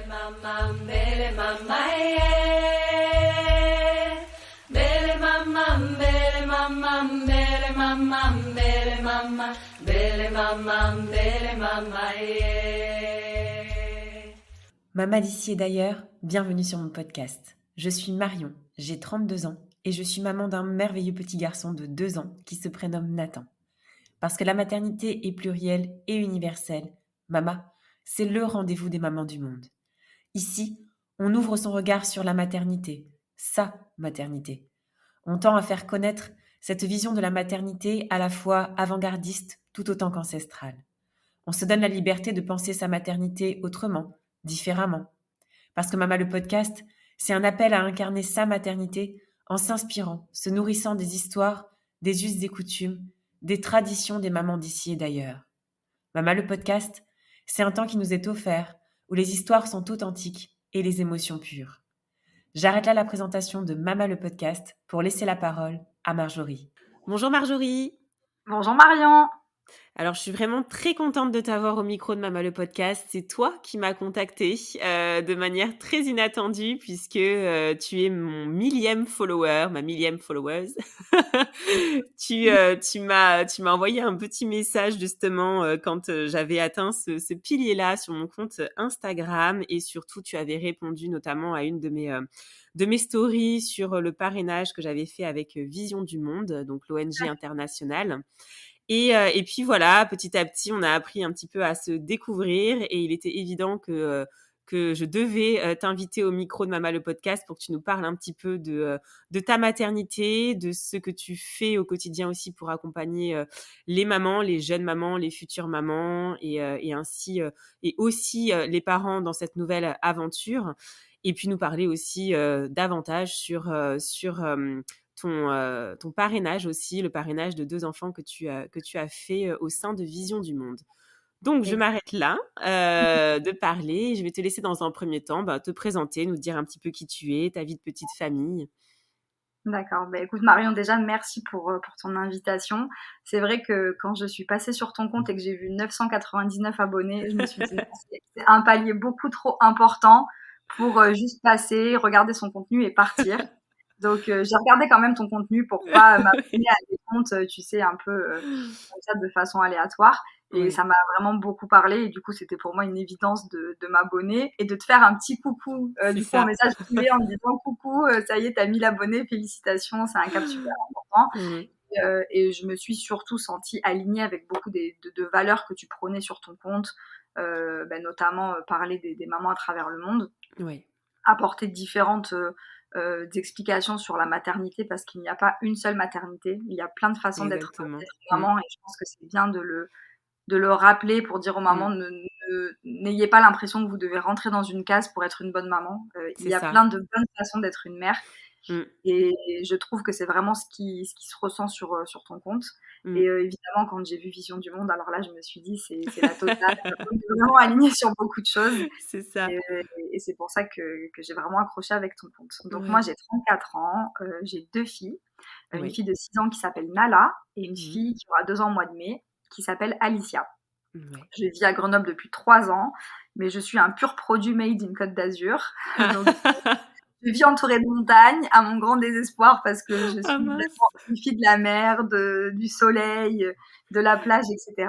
mama, bele mama, yeah. Bele mama, bele mama, bele mama, bele mama, bele mama, bele mama, yeah. Maman d'ici et d'ailleurs, bienvenue sur mon podcast. Je suis Marion, j'ai 32 ans et je suis maman d'un merveilleux petit garçon de 2 ans qui se prénomme Nathan. Parce que la maternité est plurielle et universelle, Mama, c'est le rendez-vous des mamans du monde. Ici, on ouvre son regard sur la maternité, sa maternité. On tend à faire connaître cette vision de la maternité à la fois avant-gardiste tout autant qu'ancestrale. On se donne la liberté de penser sa maternité autrement, différemment. Parce que Mama le podcast, c'est un appel à incarner sa maternité en s'inspirant, se nourrissant des histoires, des us et coutumes, des traditions des mamans d'ici et d'ailleurs. Mama le podcast, c'est un temps qui nous est offert, où les histoires sont authentiques et les émotions pures. J'arrête là la présentation de Mama le podcast pour laisser la parole à Marjorie. Bonjour Marjorie. Bonjour Marion. Alors, je suis vraiment très contente de t'avoir au micro de Mama le podcast. C'est toi qui m'as contactée de manière très inattendue puisque tu es mon millième follower, ma millième followeuse. tu m'as envoyé un petit message justement quand j'avais atteint ce pilier-là sur mon compte Instagram et surtout tu avais répondu notamment à une de mes stories sur le parrainage que j'avais fait avec Vision du Monde, donc l'ONG internationale. Et puis voilà, petit à petit, on a appris un petit peu à se découvrir et il était évident que je devais t'inviter au micro de Mama le podcast pour que tu nous parles un petit peu de ta maternité, de ce que tu fais au quotidien aussi pour accompagner les mamans, les jeunes mamans, les futures mamans et ainsi et aussi les parents dans cette nouvelle aventure. Et puis nous parler aussi davantage sur ton parrainage aussi, le parrainage de 2 enfants que tu as fait au sein de Vision du Monde. Donc, je m'arrête là de parler. Je vais te laisser dans un premier temps te présenter, nous dire un petit peu qui tu es, ta vie de petite famille. D'accord. Écoute Marion, déjà merci pour ton invitation. C'est vrai que quand je suis passée sur ton compte et que j'ai vu 999 abonnés, je me suis dit c'est un palier beaucoup trop important pour juste passer, regarder son contenu et partir. Donc j'ai regardé quand même ton contenu pour pas m'abonner à des comptes, tu sais, un peu comme ça de façon aléatoire. Et ça m'a vraiment beaucoup parlé. Et du coup, c'était pour moi une évidence de m'abonner et de te faire un petit coucou. Du coup, en message privé en me disant coucou, ça y est, t'as 1000 abonnés, félicitations, c'est un cap super important. Et je me suis surtout sentie alignée avec beaucoup de valeurs que tu prônais sur ton compte, notamment parler des mamans à travers le monde, apporter différentes explications sur la maternité parce qu'il n'y a pas une seule maternité, il y a plein de façons d'être maman et je pense que c'est bien de le rappeler pour dire aux mamans n'ayez pas l'impression que vous devez rentrer dans une case pour être une bonne maman. Il y a plein de bonnes façons d'être une mère. Et je trouve que c'est vraiment ce qui se ressent sur ton compte. Et évidemment, quand j'ai vu Vision du Monde, alors là, je me suis dit, c'est la totale. On est vraiment aligné sur beaucoup de choses. C'est ça. Et c'est pour ça que j'ai vraiment accroché avec ton compte. Donc moi, j'ai 34 ans, j'ai 2 filles. Une fille de 6 ans qui s'appelle Nala et une fille qui aura 2 ans au mois de mai qui s'appelle Alicia. Je vis à Grenoble depuis 3 ans, mais je suis un pur produit made in Côte d'Azur. Donc, je vis entourée de montagnes, à mon grand désespoir, parce que je suis vraiment une fille de la mer, du soleil, de la plage, etc.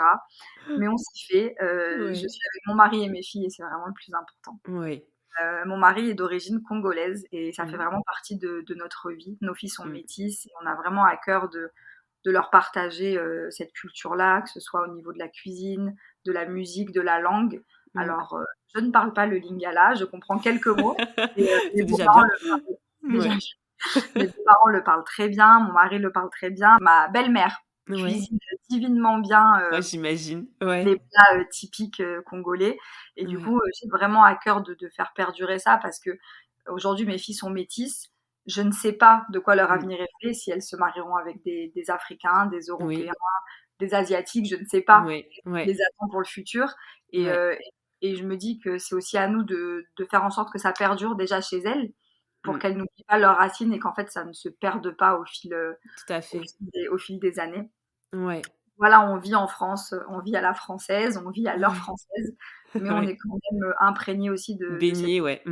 Mais on s'y fait. Je suis avec mon mari et mes filles et c'est vraiment le plus important. Mon mari est d'origine congolaise et ça fait vraiment partie de notre vie. Nos filles sont métisses et on a vraiment à cœur de leur partager cette culture-là, que ce soit au niveau de la cuisine, de la musique, de la langue. Alors, je ne parle pas le lingala, je comprends quelques mots. C'est déjà bien. Mes parents le parlent très bien, mon mari le parle très bien. Ma belle-mère cuisine divinement bien j'imagine. les plats typiques congolais. Et du coup, j'ai vraiment à cœur de faire perdurer ça parce que aujourd'hui, mes filles sont métisses. Je ne sais pas de quoi leur avenir est fait, si elles se marieront avec des Africains, des Européens, des Asiatiques, je ne sais pas. Les attends pour le futur. Et je me dis que c'est aussi à nous de faire en sorte que ça perdure déjà chez elles, pour qu'elles n'oublient pas leurs racines et qu'en fait, ça ne se perde pas au fil des années. voilà, on vit en France, on vit à la française, on vit à l'heure Ouais, française, mais on ouais. est quand même, imprégné aussi de cette Baigner, ouais.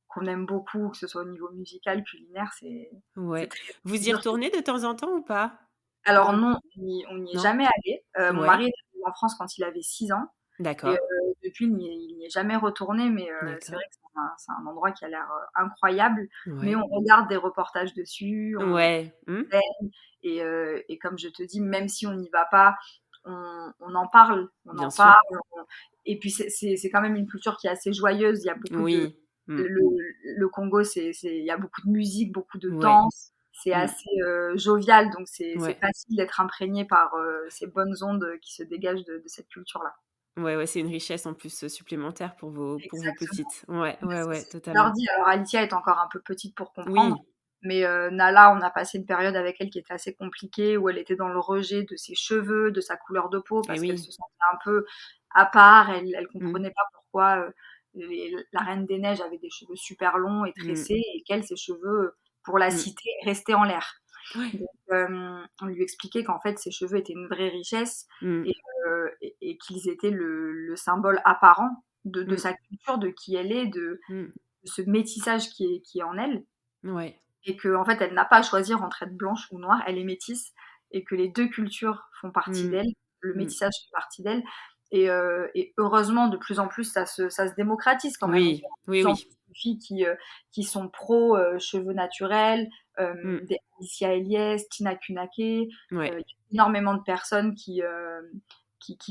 qu'on aime beaucoup, que ce soit au niveau musical, culinaire, c'est Ouais. très Vous y dur. retournez de temps en temps ou pas? Alors Dans le non, on n'y est non? jamais allé. Mon Ouais, mari est arrivé en France quand il avait 6 ans et d'accord, depuis il n'y est jamais retourné, mais c'est d'accord. vrai que c'est un endroit qui a l'air, incroyable, mais Ouais. on regarde des reportages dessus, on Ouais. essaye et comme je te dis, même si on n'y va pas, on en parle, Bien sûr. on et puis c'est quand même une culture qui est assez joyeuse. Il y a beaucoup de Oui. Mmh. le le Congo, il y a beaucoup de musique, beaucoup de Ouais. danse, c'est Mmh. assez, jovial, donc c'est Ouais. facile d'être imprégné par, ces bonnes ondes, qui se dégagent de cette culture-là. Ouais, ouais, c'est une richesse en plus, supplémentaire pour vos Exactement. petites. Ouais, Bah, ouais, c'est ouais, ce que je leur totalement. dis. Alors Alicia est encore un peu petite pour comprendre, Oui. mais Nala, on a passé une période avec elle qui était assez compliquée, où elle était dans le rejet de ses cheveux, de sa couleur de peau, Et parce qu'elle oui. se sentait un peu à part. Elle Mmh. comprenait pas pourquoi, la Reine des Neiges avait des cheveux super longs et Mmh. tressés et qu'elle, ses cheveux, pour la Mmh. citer, restaient en l'air. Ouais. Donc on lui expliquait qu'en fait, ses cheveux étaient une vraie richesse Mmh. et et qu'ils étaient le symbole apparent de Mmh. sa culture, de qui elle est, Mmh. de ce métissage qui est en elle Ouais. et qu'en fait, elle n'a pas à choisir entre être blanche ou noire, elle est métisse et que les 2 cultures font partie Mmh. d'elle, le Mmh. métissage fait partie d'elle et heureusement, de plus en plus, ça se démocratise quand même. On Oui. voit de Oui, plus en oui. plus de filles qui sont pro, cheveux naturels, Mmh. des Alicia Eliès, Tina Kunake, il Ouais. y a énormément de personnes qui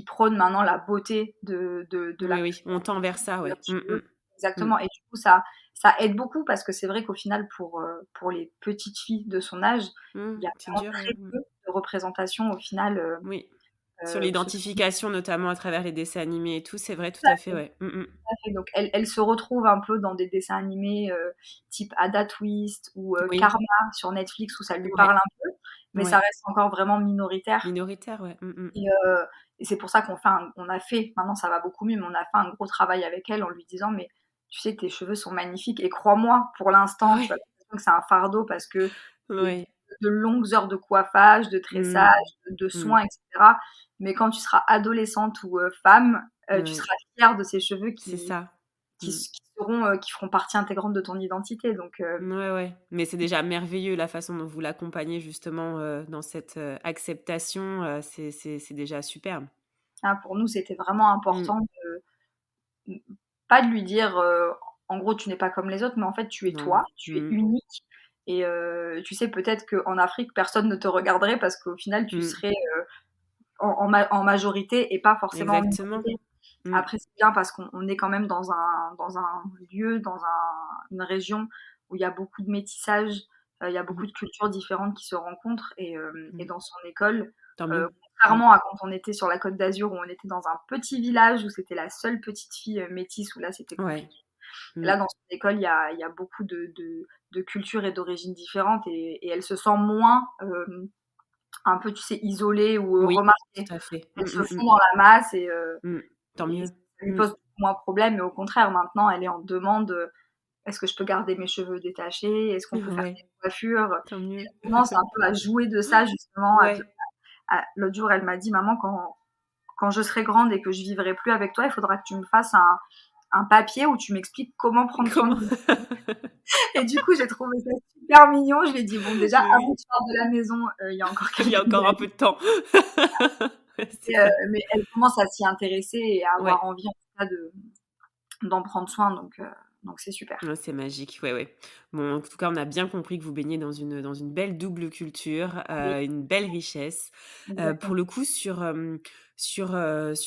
prônent maintenant la beauté de la Oui, oui, on tend vers ça, couleur ouais. de Mmh cheveux. mh. Mmh. Exactement et du coup ça aide beaucoup parce que c'est vrai qu'au final pour les petites filles de son âge, il y a C'est vraiment dur, ouais. très peu de représentation au final, Oui. Sur où ce l'identification, notamment à travers les dessins animés et tout, c'est vrai, tout tout à à fait, fait, ouais. tout à fait. Donc elle se retrouve un peu dans des dessins animés, type Ada Twist ou Oui. Karma sur Netflix où ça lui Ouais. parle un peu, mais ça Ouais. reste encore vraiment minoritaire Minoritaire, ouais. et heu et c'est pour ça on a fait maintenant ça va beaucoup mieux, mais on a fait un gros travail avec elle en lui disant: «Mais tu sais, tes cheveux sont magnifiques et crois-moi, pour l'instant, tu as Ouais. l'impression que c'est un fardeau parce que c'est Ouais. de longues heures de coiffage, de Mmh. tressage, de Mmh. soins et cetera. Mais quand tu seras adolescente ou femme, tu Ouais. seras fière de ces cheveux C'est ça. Mmh. qui feront partie intégrante de ton identité». Donc Ouais, ouais. Mais c'est déjà merveilleux la façon dont vous l'accompagnez justement, dans cette, acceptation, c'est déjà superbe. pour nous, c'était vraiment Mmh. important de pas de lui dire, en gros: «Tu n'es pas comme les autres», mais en fait, tu es Non. toi, tu es Mmh. unique et tu sais, peut-être qu'en Afrique, personne ne te regarderait parce qu'au final, tu Mmh. serais, en majorité et pas forcément en Exactement. minorité. Mmh. Après, c'est bien parce qu'on est quand même dans un lieu, une région où il y a beaucoup de métissage, il y a beaucoup Mmh. de cultures différentes qui se rencontrent et Mmh. dans son école, Tant mieux. Mmh. contrairement à quand on était sur la Côte d'Azur où on était dans un petit village où c'était la seule petite fille, métisse où là, c'était Ouais. compliqué. Mmh. Là, dans son école, il y a beaucoup de cultures et d'origines différentes et elle se sent moins, un peu, tu sais, isolée ou, Oui, remarquée. tout à fait. Elle se fond dans la masse Mmh. Tant et mieux. ça lui Mmh. pose moins problème, mais au contraire, maintenant, elle est en demande, «Est-ce que je peux garder mes cheveux détachés? Est-ce qu'on peut faire Ouais, telle coiffure?» tant mieux. Elle commence un peu à jouer de ça justement, Ouais. l'autre jour, elle m'a dit: «Maman, quand je serai grande et que je vivrai plus avec toi, il faudra que tu me fasses un papier où tu m'expliques comment prendre soin de Comment? mes cheveux» et du coup, j'ai trouvé ça super mignon. Je lui ai dit: «Bon, déjà, Mais avant oui, que tu partes de la maison, il y a encore il y quelques a encore un peu années». de temps. Ouais, c'est Mais, ça. mais elle commence à s'y intéresser et à Ouais. avoir envie en tout cas d'en prendre soin donc c'est super. Ouais, c'est magique, ouais, ouais. Bon, en tout cas, on a bien compris que vous baignez dans une belle double culture, Oui, une belle richesse. Pour exactement. le coup, sur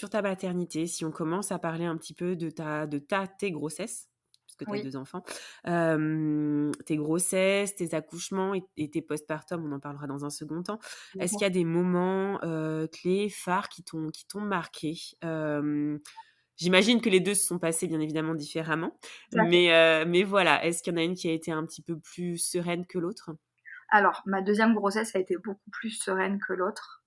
ta maternité, si on commence à parler un petit peu tes grossesses, puisque tu as Oui, 2 enfants, tes grossesses, tes accouchements et tes postpartum, on en parlera dans un second temps. Est-ce qu'il y d'accord. a des moments, clés, phares qui t'ont marqué? J'imagine que les 2 se sont passés bien évidemment différemment, Tout à fait. mais voilà, est-ce qu'il y en a une qui a été un petit peu plus sereine que l'autre? Alors, ma deuxième grossesse a été beaucoup plus sereine que l'autre.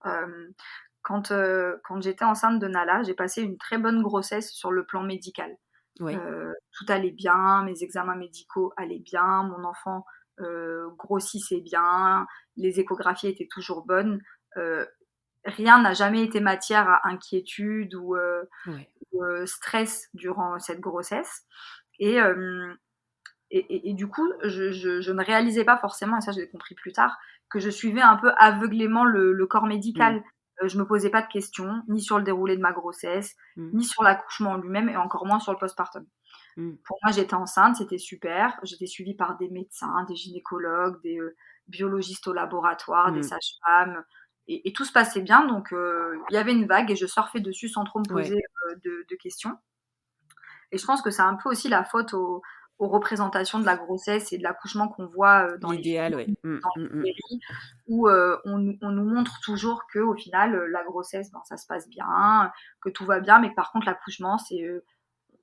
Quand j'étais enceinte de Nala, j'ai passé une très bonne grossesse sur le plan médical. Ouais, Tout allait bien, mes examens médicaux allaient bien, mon enfant, grossissait bien, les échographies étaient toujours bonnes. Heu rien n'a jamais été matière à inquiétude Ouais. ou stress durant cette grossesse. Et, euh, et du coup, je ne réalisais pas forcément, et ça je l'ai compris plus tard, que je suivais un peu aveuglément le corps Mmh. médical. Je me posais pas de questions, ni sur le déroulé de ma grossesse, Mmh. ni sur l'accouchement en lui-même, et encore moins sur le postpartum. Mmh. Pour moi, j'étais enceinte, c'était super. J'étais suivie par des médecins, des gynécologues, des biologistes au laboratoire, des Mmh. sages-femmes, et tout se passait bien. Donc, il y avait une vague et je surfais dessus sans trop me Ouais. poser de questions. Et je pense que c'est un peu aussi la faute aux représentations de la grossesse et de l'accouchement qu'on voit dans les L'idéal, ouais. films, Mmh. dans Mmh les mh. séries, où on nous montre toujours qu'au final, la grossesse, ben, ça se passe bien, que tout va bien, mais que par contre, l'accouchement,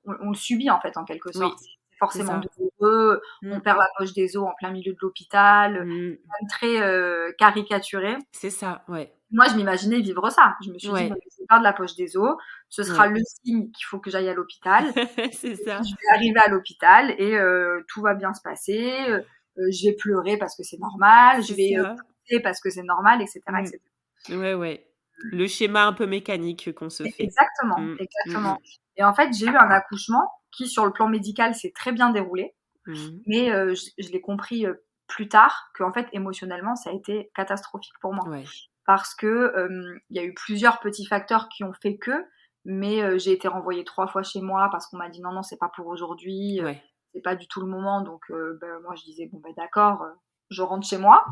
on le subit en fait, en quelque sorte. Oui, C'est c'est forcément ça. douloureux, Mmh. on perd la poche des os en plein milieu de l'hôpital, Mmh. même très caricaturé. C'est ça, ouais. Moi, je m'imaginais vivre ça. Je me suis dit, bon, Ouais, je perds de la poche des os, ce sera ouais. le signe qu'il faut que j'aille à l'hôpital. C'est Et puis ça. je vais arriver à l'hôpital et tout va bien se passer. Je vais pleurer parce que c'est normal, je C'est vais ça. pousser parce que c'est normal, etc., Mmh. etc. Ouais, ouais. Le schéma un peu mécanique qu'on se fait. Exactement, Mmh. Mmh exactement. mh. Et en fait, j'ai eu un accouchement qui, sur le plan médical, s'est très bien déroulé, Mmh. mais je l'ai compris plus tard qu'en fait, émotionnellement, ça a été catastrophique pour moi. Ouais, Parce que il y a eu plusieurs petits facteurs qui ont fait que, mais j'ai été renvoyée 3 fois chez moi parce qu'on m'a dit: «Non, non, c'est pas pour aujourd'hui, ouais, c'est pas du tout le moment». Donc moi je disais: «Bon, d'accord, je rentre chez moi».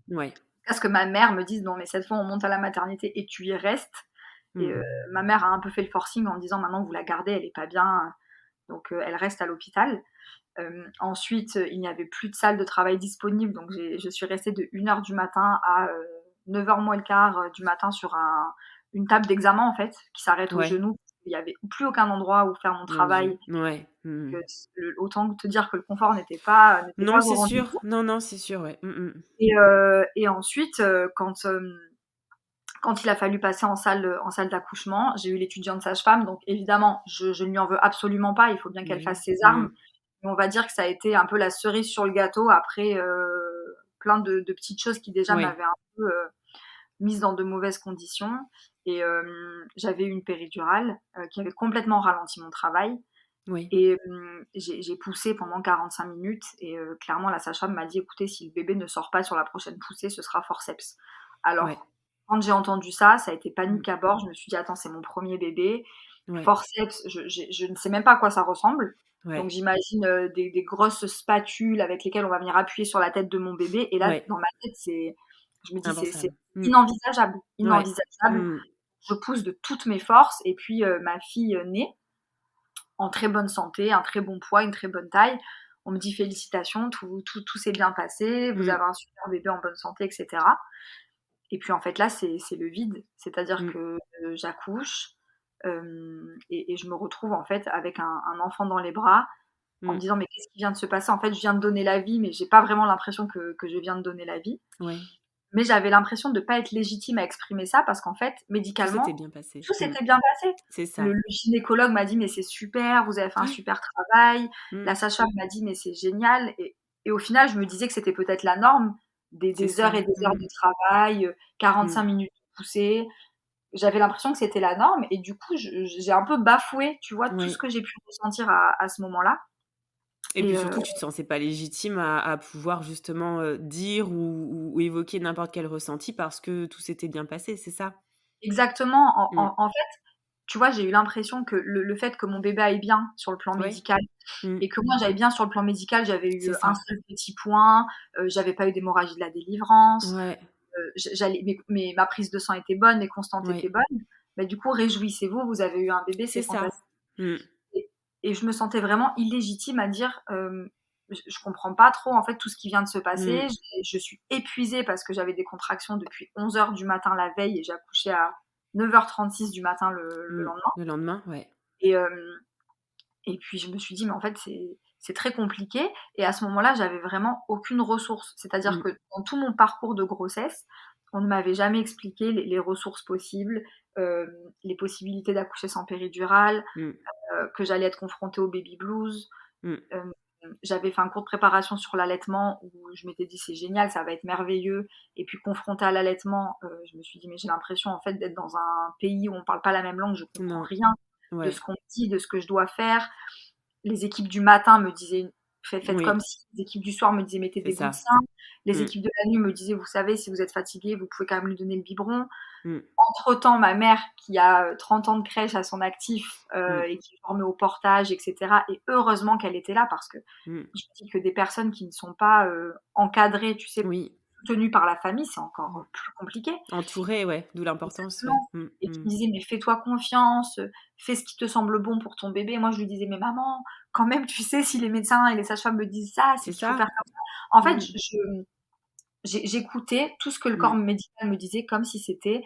ouais. Jusqu'à ce que ma mère me dise: «Non, mais cette fois on monte à la maternité et tu y restes». Et Mmh. ma mère a un peu fait le forcing en disant: «Maintenant vous la gardez, elle est pas bien, donc elle reste à l'hôpital». Ensuite, il n'y avait plus de salle de travail disponible, donc je suis restée de 1 heure du matin à 9 h moins le quart du matin sur une table d'examen, en fait, qui s'arrête au Ouais, genou. Il n'y avait plus aucun endroit où faire mon mon Dieu. travail. Ouais. Mmh. Donc, autant te dire que le confort n'était Non, pas au c'est sûr. rendez-vous. Non, non, c'est sûr, ouais. Mmh mh. Et ensuite, quand il a fallu passer en salle d'accouchement, j'ai eu l'étudiante sage-femme, donc évidemment, je ne lui en veux absolument pas, il faut bien qu'elle Oui. fasse ses Mmh. armes. Mais on va dire que ça a été un peu la cerise sur le gâteau après plein de petites choses qui déjà Ouais. m'avaient un peu mise dans de mauvaises conditions. Et j'avais eu une péridurale qui avait complètement ralenti mon travail. Oui. Et j'ai poussé pendant 45 minutes et clairement la sage-femme m'a dit: «Écoutez, si le bébé ne sort pas sur la prochaine poussée, ce sera forceps». Ouais. Alors, quand j'ai entendu ça, ça a été Mmh. panique à bord. Je me suis dit: «Attends, c'est mon premier bébé, Ouais. forceps, je ne sais même pas à quoi ça ressemble». Donc Ouais. j'imagine, des grosses spatules avec lesquelles on va venir appuyer sur la tête de mon bébé, et là, Ouais. dans ma tête, je me dis: «C'est Impensable. Mmh. inenvisageable, Ouais. inenvisageable». Mmh. Je pousse de toutes mes forces et puis ma fille naît en très bonne santé, un très bon poids, une très bonne taille. On me dit: «Félicitations, tout s'est bien passé, vous Mmh. avez un super bébé en bonne santé», et cetera. Et puis en fait là, c'est le vide. C'est-à-dire Mmh. que j'accouche, et je me retrouve en fait avec un enfant dans les bras en me Mmh. disant: «Mais qu'est-ce qui vient de se passer?» En fait, je viens de donner la vie, mais j'ai pas vraiment l'impression que je viens de donner la vie. Ouais. Mais j'avais l'impression de pas être légitime à exprimer ça parce qu'en fait, Tout s'était médicalement, bien passé. tout Mmh. s'était bien passé. C'est Le ça. le gynécologue m'a dit: «Mais c'est super, vous avez fait un Ouais. super travail». Mmh. La sage-femme m'a dit: «Mais c'est génial», et au final, je me disais que c'était peut-être la norme, C'est des heures ça. et des heures Mmh. de travail, 45 Mmh. minutes de poussée. J'avais l'impression que c'était la norme et du coup, j'ai un peu bafoué, tu vois, tout ce Ouais. que j'ai pu ressentir à ce moment-là. Et Et puis surtout que tu te sentais pas légitime à pouvoir justement, dire ou évoquer n'importe quel ressenti parce que tout s'était bien passé, c'est ça? exactement, Mmh. en fait, tu vois, j'ai eu l'impression que le fait que mon bébé aille bien sur le plan Ouais. médical Mmh. et que moi j'aille bien sur le plan médical, j'avais C'est eu un ça. seul petit point, j'avais pas eu d'hémorragie de la délivrance, Ouais. j'allais ma prise de sang était bonne, mes constantes étaient Ouais. bonnes. Bah, du coup, réjouissez-vous, vous avez eu un bébé, c'est C'est ça. fantastique. Mmh. Et je me sentais vraiment illégitime à dire, je comprends pas trop en fait tout ce qui vient de se passer. Mmh. Je suis épuisée parce que j'avais des contractions depuis 11 h du matin la veille et j'ai accouché à 9 h 36 du matin le Mmh. lendemain. Le lendemain, ouais. Et et puis je me suis dit: «Mais en fait, c'est très compliqué», et à ce moment-là, j'avais vraiment aucune ressource. C'est-à-dire Mmh. que dans tout mon parcours de grossesse, on ne m'avait jamais expliqué les ressources possibles, les possibilités d'accoucher sans péridurale, Mmh. que j'allais être confrontée au baby blues. Mmh. j'avais fait un cours de préparation sur l'allaitement où je m'étais dit: «C'est génial, ça va être merveilleux» et puis confrontée à l'allaitement, je me suis dit: «Mais j'ai l'impression, en fait, d'être dans un pays où on parle pas la même langue, je comprends Non. rien de Ouais. ce qu'on me dit, de ce que je dois faire». Les équipes du matin me disaient: «Faites Oui, comme si». Les équipes du soir me disaient: «Mettez c'est des bouts de ça. sein». Les Mmh. équipes de la nuit me disaient: «Vous savez, si vous êtes fatigué, vous pouvez quand même lui donner le biberon». Mmh. Entre-temps, ma mère qui a 30 ans de crèche à son actif, Mmh. et qui est formée au portage et cetera, et heureusement qu'elle était là parce que Mmh. je me dis que des personnes qui ne sont pas, encadrées, tu sais, Oui. soutenues par la famille, c'est Mmh. encore, plus compliqué. Entourée, ouais, d'où l'importance, ouais. Exactement, Mmh. et qui Mmh. me disait: «Mais fais-toi confiance, fais ce qui te semble bon pour ton bébé». Moi, je lui disais: «Mais maman, quand même, tu sais, si les médecins et les sages-femmes me disent ça, c'est C'est qu'il faut faire ça. comme ça». En fait, Mmh. j'écoutais tout ce que le corps Mmh. médical me disait comme si c'était,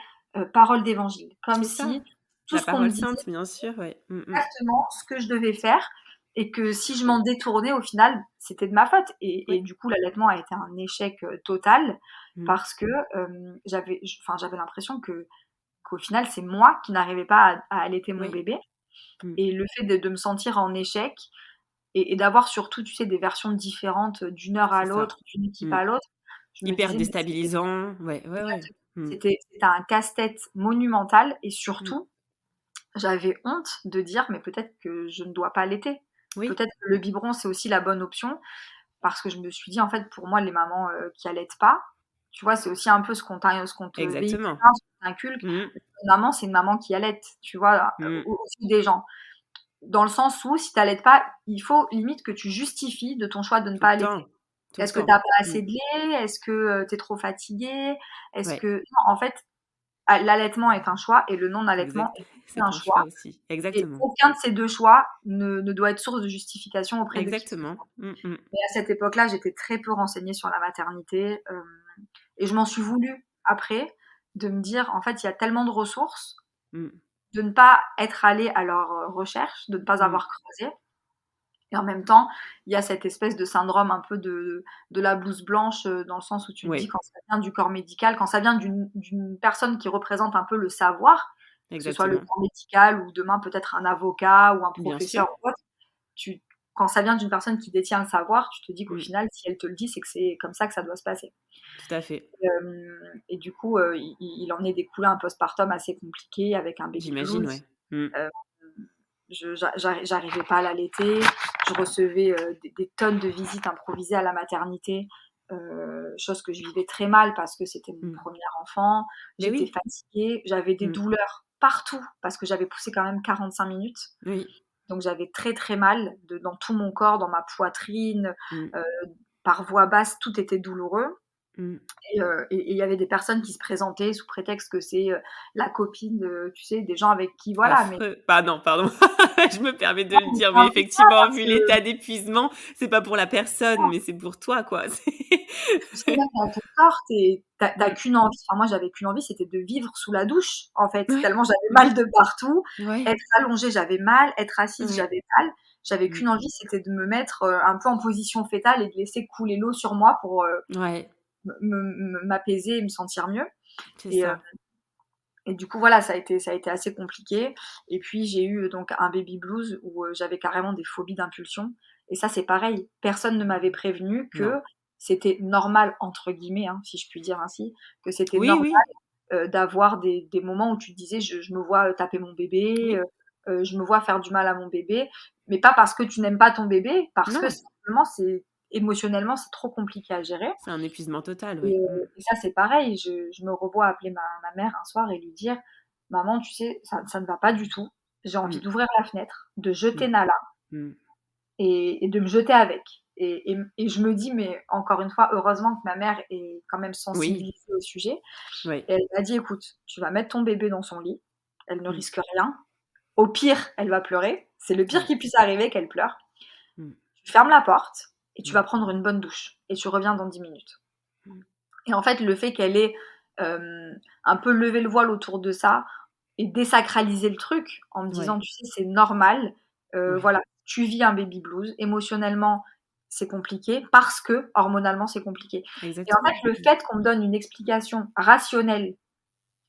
parole d'évangile, comme C'est ça. si tout La ce qu'on me parole disait sainte, bien sûr, ouais. Mmh mh. exactement ce que je devais faire, et que si je m'en détournais, au final, c'était de ma faute, et Ouais. du coup, l'allaitement a été un échec, total Mmh. parce que, j'avais l'impression qu'au final, c'est moi qui n'arrivais pas à allaiter mon Oui. bébé, Mmh. et le fait de me sentir en échec et d'avoir surtout, tu sais, des versions différentes, d'une heure à C'est ça. l'autre, d'une équipe Mmh. à l'autre, je me Hyper disais: «Mais c'est» déstabilisant. Ouais, ouais, ouais. exactement, Mmh. c'était un casse-tête monumental, et Mmh. surtout, j'avais honte de dire: «Mais peut-être que je ne dois pas allaiter. Oui, Peut-être que le biberon, c'est aussi la bonne option». Parce que je me suis dit: «En fait, pour moi, les mamans, qui allaitent pas», tu vois, c'est aussi un peu ce qu'on te véhicule, exactement. ce qu'on t'inculque. Mmh. Une maman, c'est une maman qui allaite, tu vois, Mmh. aux yeux des gens. Dans le sens où si tu allaites pas, il faut limite que tu justifies de ton choix de ne Tout pas le allaiter. temps. Tout le Est-ce que tu temps. as pas Mmh. assez de lait? Est-ce que, tu es trop fatigué? Est-ce Ouais. que non, en fait, l'allaitement est un choix et le non-allaitement Exact. est aussi un C'est un choix choix, aussi. et Exactement. aucun de ces 2 choix ne doit être source de justification auprès de qui que ce Exactement. soit. Mmh mh. Mais à cette époque-là, j'étais très peu renseignée sur la maternité, et je m'en suis voulu après, de me dire: «En fait, il y a tellement de ressources, Mmh. de ne pas être allée à leur, recherche, de ne pas Mmh. avoir creusé». Et en même temps, il y a cette espèce de syndrome un peu de la blouse blanche, dans le sens où tu te dis Ouais, quand ça vient du corps médical, quand ça vient d'une personne qui représente un peu le savoir, que ce soit le exactement. corps médical ou demain peut-être un avocat ou un Bien sûr. professeur ou autre, tu quand ça vient d'une personne qui détient le savoir, tu te dis qu'au Mmh. final, si elle te le dit, c'est que c'est comme ça que ça doit se passer. Tout à fait. Et du coup, il en est découlé un postpartum assez compliqué avec un baby J'imagine, blues. ouais. Mmh. Hem, j'arrivais pas à l'allaiter. Je recevais, des tonnes de visites improvisées à la maternité, chose que je vivais très mal parce que c'était mon Mmh. premier enfant. Mais J'étais oui. fatiguée, j'avais des Mmh. douleurs partout parce que j'avais poussé quand même 45 minutes. Oui. Donc j'avais très, très mal dans tout mon corps, dans ma poitrine, Mmh. heu, par voie basse, tout était douloureux. Mmh. Et il y avait des personnes qui se présentaient sous prétexte que c'est, la copine, tu sais, des gens avec qui voilà, mais Affreux. Bah, non, pardon. Je me permets de non, le mais dire, c'est mais un peu ça effectivement, parce vu que l'état d'épuisement, c'est pas pour la personne, mais c'est pour toi, quoi. tu sais, même dans ton corps, tu as Mmh. qu'une envie, enfin moi j'avais qu'une envie, c'était de vivre sous la douche, en fait, Ouais. tellement j'avais Mmh. mal de partout. Ouais. Être allongée, j'avais mal, être assise, Ouais. j'avais mal. J'avais Mmh. qu'une envie, c'était de me mettre, un peu en position fétale et de laisser couler l'eau sur moi pour, Ouais. m'apaiser et me sentir mieux. C'est et ça. Et du coup, voilà, ça a été assez compliqué. Et puis, j'ai eu donc un baby blues où j'avais carrément des phobies d'impulsion. Et ça, c'est pareil. Personne ne m'avait prévenu que Non. c'était normal, entre guillemets, hein, si je puis dire ainsi, que c'était Oui, normal oui. d'avoir des moments où tu te disais je me vois taper mon bébé, Oui. je me vois faire du mal à mon bébé. Mais pas parce que tu n'aimes pas ton bébé, parce que Non. simplement, émotionnellement, c'est trop compliqué à gérer. C'est un épuisement total, Et, ouais. Mmh. ça, c'est pareil, je me revois appeler ma mère un soir et lui dire: «Maman, tu sais, ça ne va pas du tout. J'ai envie Mmh. d'ouvrir la fenêtre, de jeter Mmh. Nala Mmh. et de me jeter avec». Et je me dis, mais encore une fois, heureusement que ma mère est quand même Oui. sensibilisée au sujet. Ouais. Et elle m'a dit: «Écoute, tu vas mettre ton bébé dans son lit, elle ne Mmh. risque rien. Au pire, elle va pleurer. C'est le pire Ouais. qui puisse arriver qu'elle pleure. Mmh. Tu fermes la porte et tu Mmh. vas prendre une bonne douche et tu reviens dans 10 minutes». Mmh. Et en fait, le fait qu'elle ait, un peu levé le voile autour de ça et désacralisé le truc en me disant: Ouais. «Tu sais, c'est normal, Ouais. voilà, tu vis un baby blues, émotionnellement, c'est compliqué parce que hormonalement, c'est compliqué». Et en fait, Exactement. le Mmh. fait qu'on me donne une explication rationnelle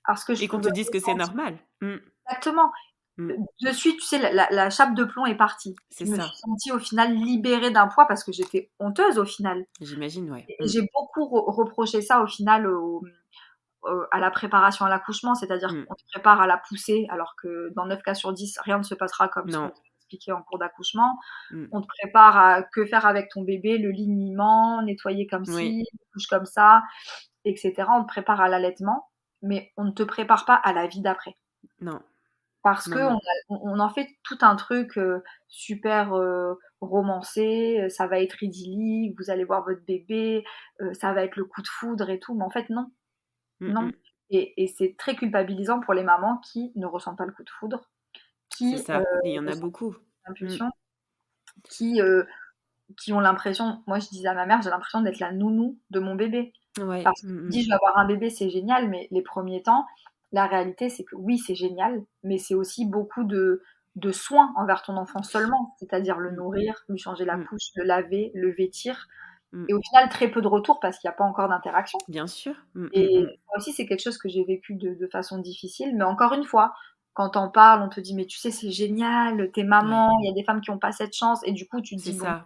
à ce que je Et qu'on pouvais te dise que c'est ressentir normal. Mmh. exactement, Mmh. De suite, tu sais, la chape de plomb est partie. C'est Je me ça. suis sentie au final libérée d'un poids parce que j'étais honteuse au final. J'imagine, ouais. Et j'ai beaucoup reproché ça au final à la préparation à l'accouchement, c'est-à-dire Mmh. qu'on te prépare à la poussée, alors que dans 9 cas sur 10, rien ne se passera comme ce qu'on Non. t'a expliqué en cours d'accouchement. Mmh. On te prépare à que faire avec ton bébé, le liniment, nettoyer comme Oui. ci, couche comme ça, etc. On te prépare à l'allaitement, mais on ne te prépare pas à la vie d'après. Non. Parce Non, qu'on non. on en fait tout un truc super romancé, ça va être idyllique, vous allez voir votre bébé, ça va être le coup de foudre et tout, mais en fait non, Mmh non. mh. Et c'est très culpabilisant pour les mamans qui ne ressentent pas le coup de foudre, C'est qui ça et il y en a ressentent beaucoup. Mmh. l'impulsion, qui, qui ont l'impression, moi je disais à ma mère: «J'ai l'impression d'être la nounou de mon bébé». Ouais. Parce que Mmh tu mh. dis: «Je vais avoir un bébé, c'est génial», mais les premiers temps, la réalité, c'est que oui, c'est génial, mais c'est aussi beaucoup de soins envers ton enfant seulement, c'est-à-dire le Mmh. nourrir, lui changer la Mmh. couche, le laver, le vêtir Mmh. et au final très peu de retours parce qu'il y a pas encore d'interaction Bien sûr. Mmh, mmh, et mmh. ça aussi, c'est quelque chose que j'ai vécu de façon difficile, mais encore une fois, quand tu en parles, on te dit: «Mais tu sais, c'est génial, tu es Ouais, maman, il y a des femmes qui ont pas cette chance» et du coup, tu te c'est dis: «Bon, ça.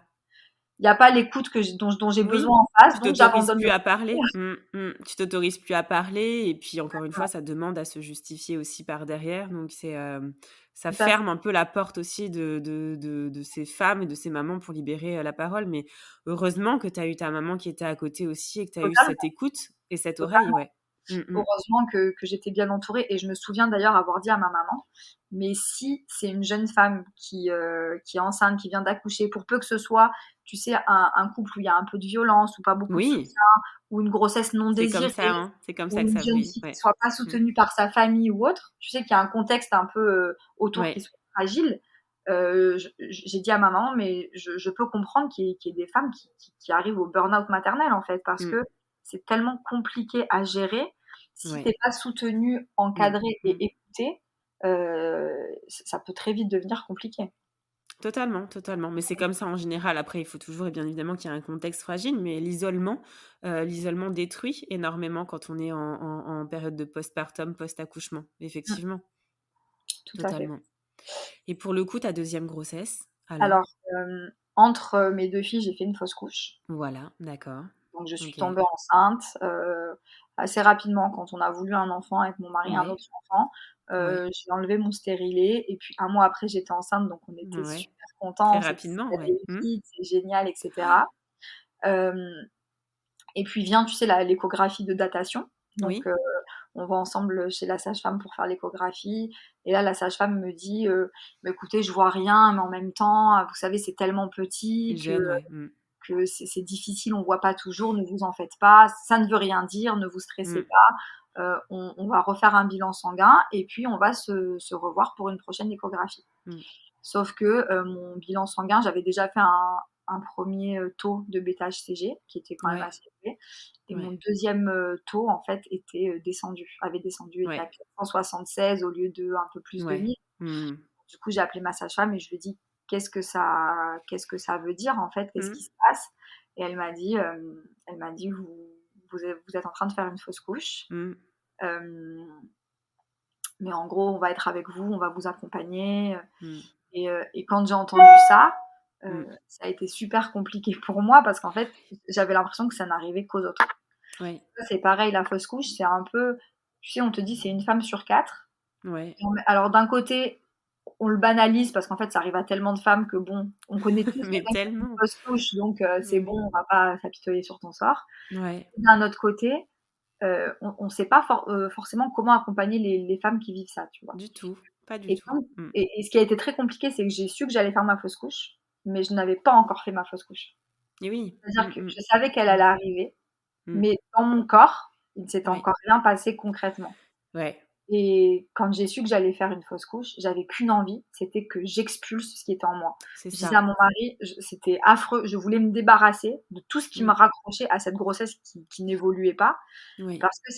il y a pas l'écoute dont j'ai Oui, besoin en face, tu donc t'autorises j'abandonne plus le à concours». parler. Mmh, mmh. Tu t'autorises plus à parler et puis encore une fois, ça demande à se justifier aussi par derrière donc ça Tout à fait. ferme un peu la porte aussi de ces femmes et de ces mamans pour libérer, la parole mais heureusement que tu as eu ta maman qui était à côté aussi et que tu as eu cette Totalement, écoute et cette oreille, totalement. ouais. Mmh mh. Heureusement que j'étais bien entourée et je me souviens d'ailleurs avoir dit à ma maman: «Mais si c'est une jeune femme qui est enceinte, qui vient d'accoucher, pour peu que ce soit, tu sais, un couple où il y a un peu de violence ou pas beaucoup de Oui, soutien, ou une grossesse non c'est comme désirée, ça, hein, c'est comme ou ça que une ça jeune brille, fille qui ouais. soit pas Mmh. soutenue par sa famille ou autre, tu sais, qu'il y a un contexte un peu, autour qui Ouais, soit fragile», j'ai dit à ma maman: «Mais je peux comprendre qu'il y ait des femmes qui arrivent au burn-out maternel, en fait, parce mmh, que c'est tellement compliqué à gérer si ouais. t'es pas soutenu, Mmh, encadré mmh. et écouté, heu, ça peut très vite devenir compliqué. Totalement, totalement, mais c'est comme ça en général. Après, il faut toujours et bien évidemment qu'il y a un contexte fragile, mais l'isolement détruit énormément quand on est en période de postpartum, post-accouchement, Mmh, effectivement, tout à fait. totalement et pour le coup, ta deuxième grossesse, Alors, alors? entre, mes 2 filles, j'ai fait une fausse couche. Voilà, d'accord. Donc je suis OK. tombée enceinte, assez rapidement quand on a voulu un enfant avec mon mari, un Ouais, autre enfant. ouais, J'ai enlevé mon stérilet et puis un mois après j'étais enceinte, donc on était ouais. super Très contents, on s'est dit: «Ça rapidement, va ouais. aller Mmh. vite, c'est génial» et cetera. Hem Et puis vient, tu sais, l'échographie de datation. Donc, Oui, on va ensemble chez la sage-femme pour faire l'échographie et là, la sage-femme me dit, «Bah, écoutez, je vois rien, mais en même temps, vous savez, c'est tellement c'est petit jeune, ouais. Mmh. que c'est difficile, on voit pas toujours, ne vous en faites pas, ça ne veut rien dire, ne vous stressez Mmh. pas, on va refaire un bilan sanguin et puis on va se revoir pour une prochaine échographie». Mmh. Sauf que, mon bilan sanguin, j'avais déjà fait un 1er, taux de bêta-HCG qui était quand même Ouais, assez élevé et mon ouais, deuxième taux en fait était, avait descendu, était à ouais, 476 au lieu de un peu plus de ouais. 1000. Mmh. Du coup, j'ai appelé ma sage-femme et je lui ai dit: «Qu'est-ce que ça veut dire en fait? Qu'est-ce Mmh. qui se passe?» Et elle m'a dit: «Vous êtes en train de faire une fausse couche, Mmh. hem, mais en gros, on va être avec vous, on va vous accompagner», Mmh. et quand j'ai entendu ça, Mmh. ça a été super compliqué pour moi parce qu'en fait, j'avais l'impression que ça n'arrivait qu'aux autres. Ouais, Ça, c'est pareil, la fausse couche, c'est un peu, tu sais, on te dit: «C'est une femme sur 4». ouais. Alors d'un côté, on le banalise parce qu'en fait, ça arrive à tellement de femmes que bon, on connaît tous Mais quelqu'un qui a fait une tellement! fausse couche, donc c'est Mais bon, oui. on va pas s'apitoyer sur ton sort. Ouais. D'un autre côté, on sait pas forcément comment accompagner les femmes qui vivent ça, tu vois? Du tout, pas du Et tout. quand Mmh. et ce qui a été très compliqué, c'est que j'ai su que j'allais faire ma fausse couche, mais je n'avais pas encore fait ma fausse couche. Et oui. Mmh C'est-à-dire que mh. je savais qu'elle allait Mmh. arriver, Mmh. mais dans mon corps, il ne s'était Ouais, encore rien passé concrètement. ouais, Et quand j'ai su que j'allais faire une fausse couche, j'avais qu'une envie, c'était que j'expulse ce qui était en moi. c'est Je disais à ça. mon mari, c'était affreux, je voulais me débarrasser de tout ce qui me Mmh. raccrochait à cette grossesse qui n'évoluait pas, Oui. parce que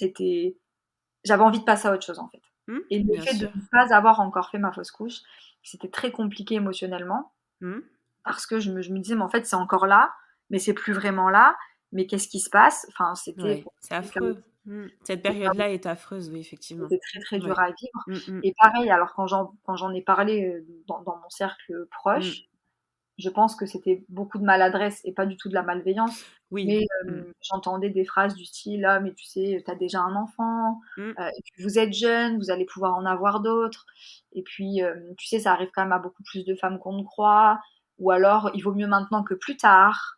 j'avais envie de passer à autre chose, en fait. Mmh. Et le Bien fait de sûr. ne pas avoir encore fait ma fausse couche, c'était très compliqué émotionnellement, Mmh. parce que je me disais: «Mais en fait, c'est encore là, mais c'est plus vraiment là, mais qu'est-ce qui se passe?» Enfin, c'était Ouais, pour c'est chaotique. affreux. Cette Et période-là est affreuse, oui, effectivement. c'était très, très dur Ouais. à vivre. Mmh mh. Et pareil, alors quand j'en ai parlé, dans mon cercle Mmh. proche, je pense que c'était beaucoup de maladresse et pas du tout de la malveillance, Oui. mais Mmh. j'entendais des phrases du style: «Ah mais tu sais, tu as déjà un enfant, Mmh. et puis vous êtes jeunes, vous allez pouvoir en avoir d'autres et puis, tu sais, ça arrive quand même à beaucoup plus de femmes qu'on ne croit» ou alors: «Il vaut mieux maintenant que plus tard»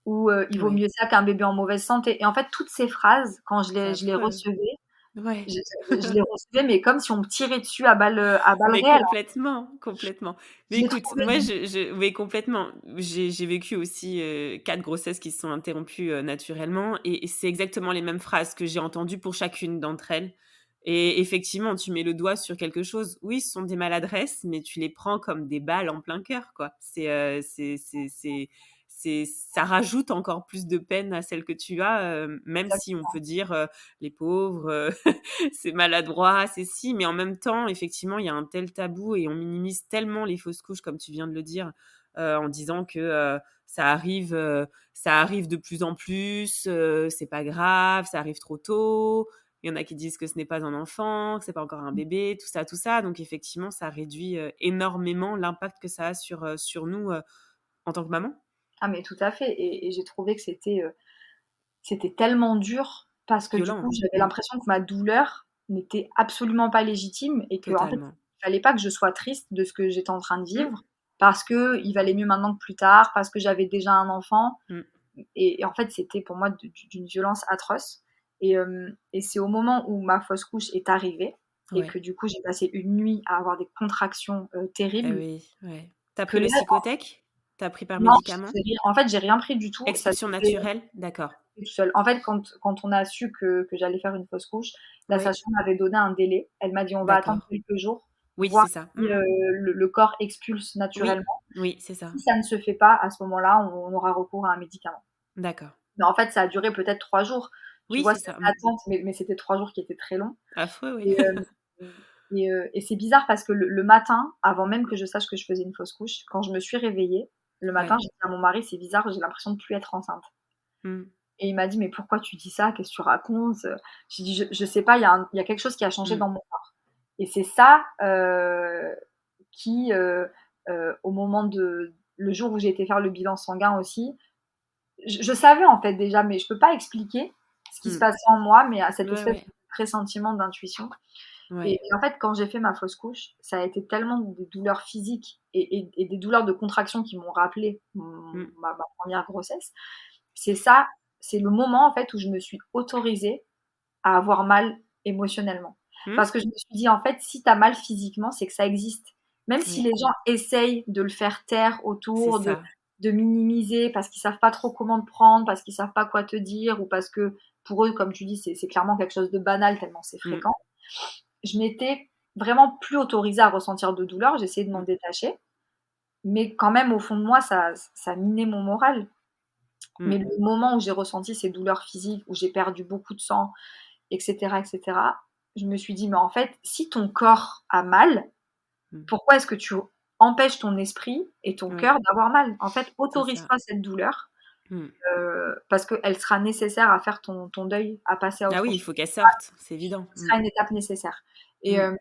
ou «Il vaut Ouais. mieux ça qu'un bébé en mauvaise santé» et en fait, toutes ces phrases, quand C'est je les affreux. recevais, Ouais. je les recevais, mais comme si on me tirait dessus à balles Mais réelles. complètement, complètement. Mais Je les écoute, trouvais moi je oui complètement. J'ai vécu aussi, 4 grossesses qui se sont interrompues, naturellement et c'est exactement les mêmes phrases que j'ai entendues pour chacune d'entre elles et effectivement, tu mets le doigt sur quelque chose. Oui, ce sont des maladresses, mais tu les prends comme des balles en plein cœur, quoi. Ça rajoute encore plus de peine à celle que tu as, même si on peut dire, «Les pauvres, c'est maladroit, c'est si, mais en même temps, effectivement, il y a un tel tabou et on minimise tellement les fausses couches, comme tu viens de le dire, en disant que, ça arrive de plus en plus, c'est pas grave, ça arrive trop tôt. Il y en a qui disent que ce n'est pas un enfant, que c'est pas encore un bébé, tout ça, tout ça. Donc effectivement, ça réduit, énormément l'impact que ça a sur nous, en tant que maman. Ah mais tout à fait et j'ai trouvé que c'était tellement dur parce que du coup, Violent, j'avais hein. Mmh, l'impression que ma douleur n'était absolument pas légitime et qu'en fait, totalement. il fallait pas que je sois triste de ce que j'étais en train de Mmh, vivre parce qu'il valait mieux maintenant que plus tard, parce que j'avais déjà un enfant mmh, et en fait, c'était pour moi d'une violence atroce et c'est au moment où ma fausse couche est arrivée et ouais. que du coup, j'ai passé une nuit à avoir des contractions, Eh terribles oui, ouais. Tu as que pris le là Psychotech? Tu as pris par non, médicament? j'ai rien pris du tout, ça Expulsion s'est naturelle? D'accord. toute seule. En fait, quand on a su que j'allais faire une fausse couche, la Oui, sage-femme m'avait donné un délai. Elle m'a dit: «On va attendre d'accord. quelques jours, Oui, voir c'est ça. si, Mmh. le corps expulse Oui, naturellement. oui, c'est ça. Si ça ne se fait pas, à ce moment-là, on aura recours à un médicament». D'accord. Mais en fait, ça a duré peut-être 3 jours. Tu Oui, vois, c'est cette ça. Mmh. attente, mais c'était 3 jours qui étaient très longs Affreux, oui. et et c'est bizarre parce que le matin, avant même que je sache que je faisais une fausse couche, quand je me suis réveillée, le matin, Ouais. j'ai dit à mon mari: «C'est bizarre, j'ai l'impression de plus être enceinte». Mmh. Et il m'a dit: «Mais pourquoi tu dis ça? Qu'est-ce que tu racontes?» J'ai dit: «Je sais pas, il y a quelque chose qui a changé Mmh. dans mon corps» et c'est ça, qui, au moment de le jour où j'ai été faire le bilan sanguin aussi, je savais en fait déjà, mais je peux pas expliquer ce qui se Mmh. passait en moi, mais à cette Ouais, espèce ouais. de pressentiment, d'intuition Ouais. et en fait, quand j'ai fait ma fausse couche, ça a été tellement des douleurs physiques et des douleurs de contraction qui m'ont rappelé Mmh. ma 1re grossesse. C'est ça, c'est le moment en fait où je me suis autorisée à avoir mal émotionnellement. Mmh. Parce que je me suis dit: «En fait, si tu as mal physiquement, c'est que ça existe». Même si Oui, les gens essayent de le faire taire c'est autour, ça. de minimiser parce qu'ils savent pas trop comment te prendre, parce qu'ils savent pas quoi te dire ou parce que pour eux, comme tu dis, c'est clairement quelque chose de banal tellement c'est Mmh. fréquent. Je m'étais vraiment plus autorisée à ressentir de douleur, j'essayais de m'en Mmh. détacher, mais quand même au fond de moi, ça minait mon moral. Mmh. Mais le moment où j'ai ressenti ces douleurs physiques, où j'ai perdu beaucoup de sang et cetera, je me suis dit: «Mais en fait, si ton corps a mal, Mmh. pourquoi est-ce que tu empêches ton esprit et ton Oui, cœur d'avoir mal? En fait, c'est ça. autorise-toi cette douleur, Mmh. parce qu'elle sera nécessaire à faire ton deuil, à passer à Ah autre oui, il chose. faut qu'elle sorte, c'est évident. Ce Mmh. sera une étape nécessaire» et Mmh. hem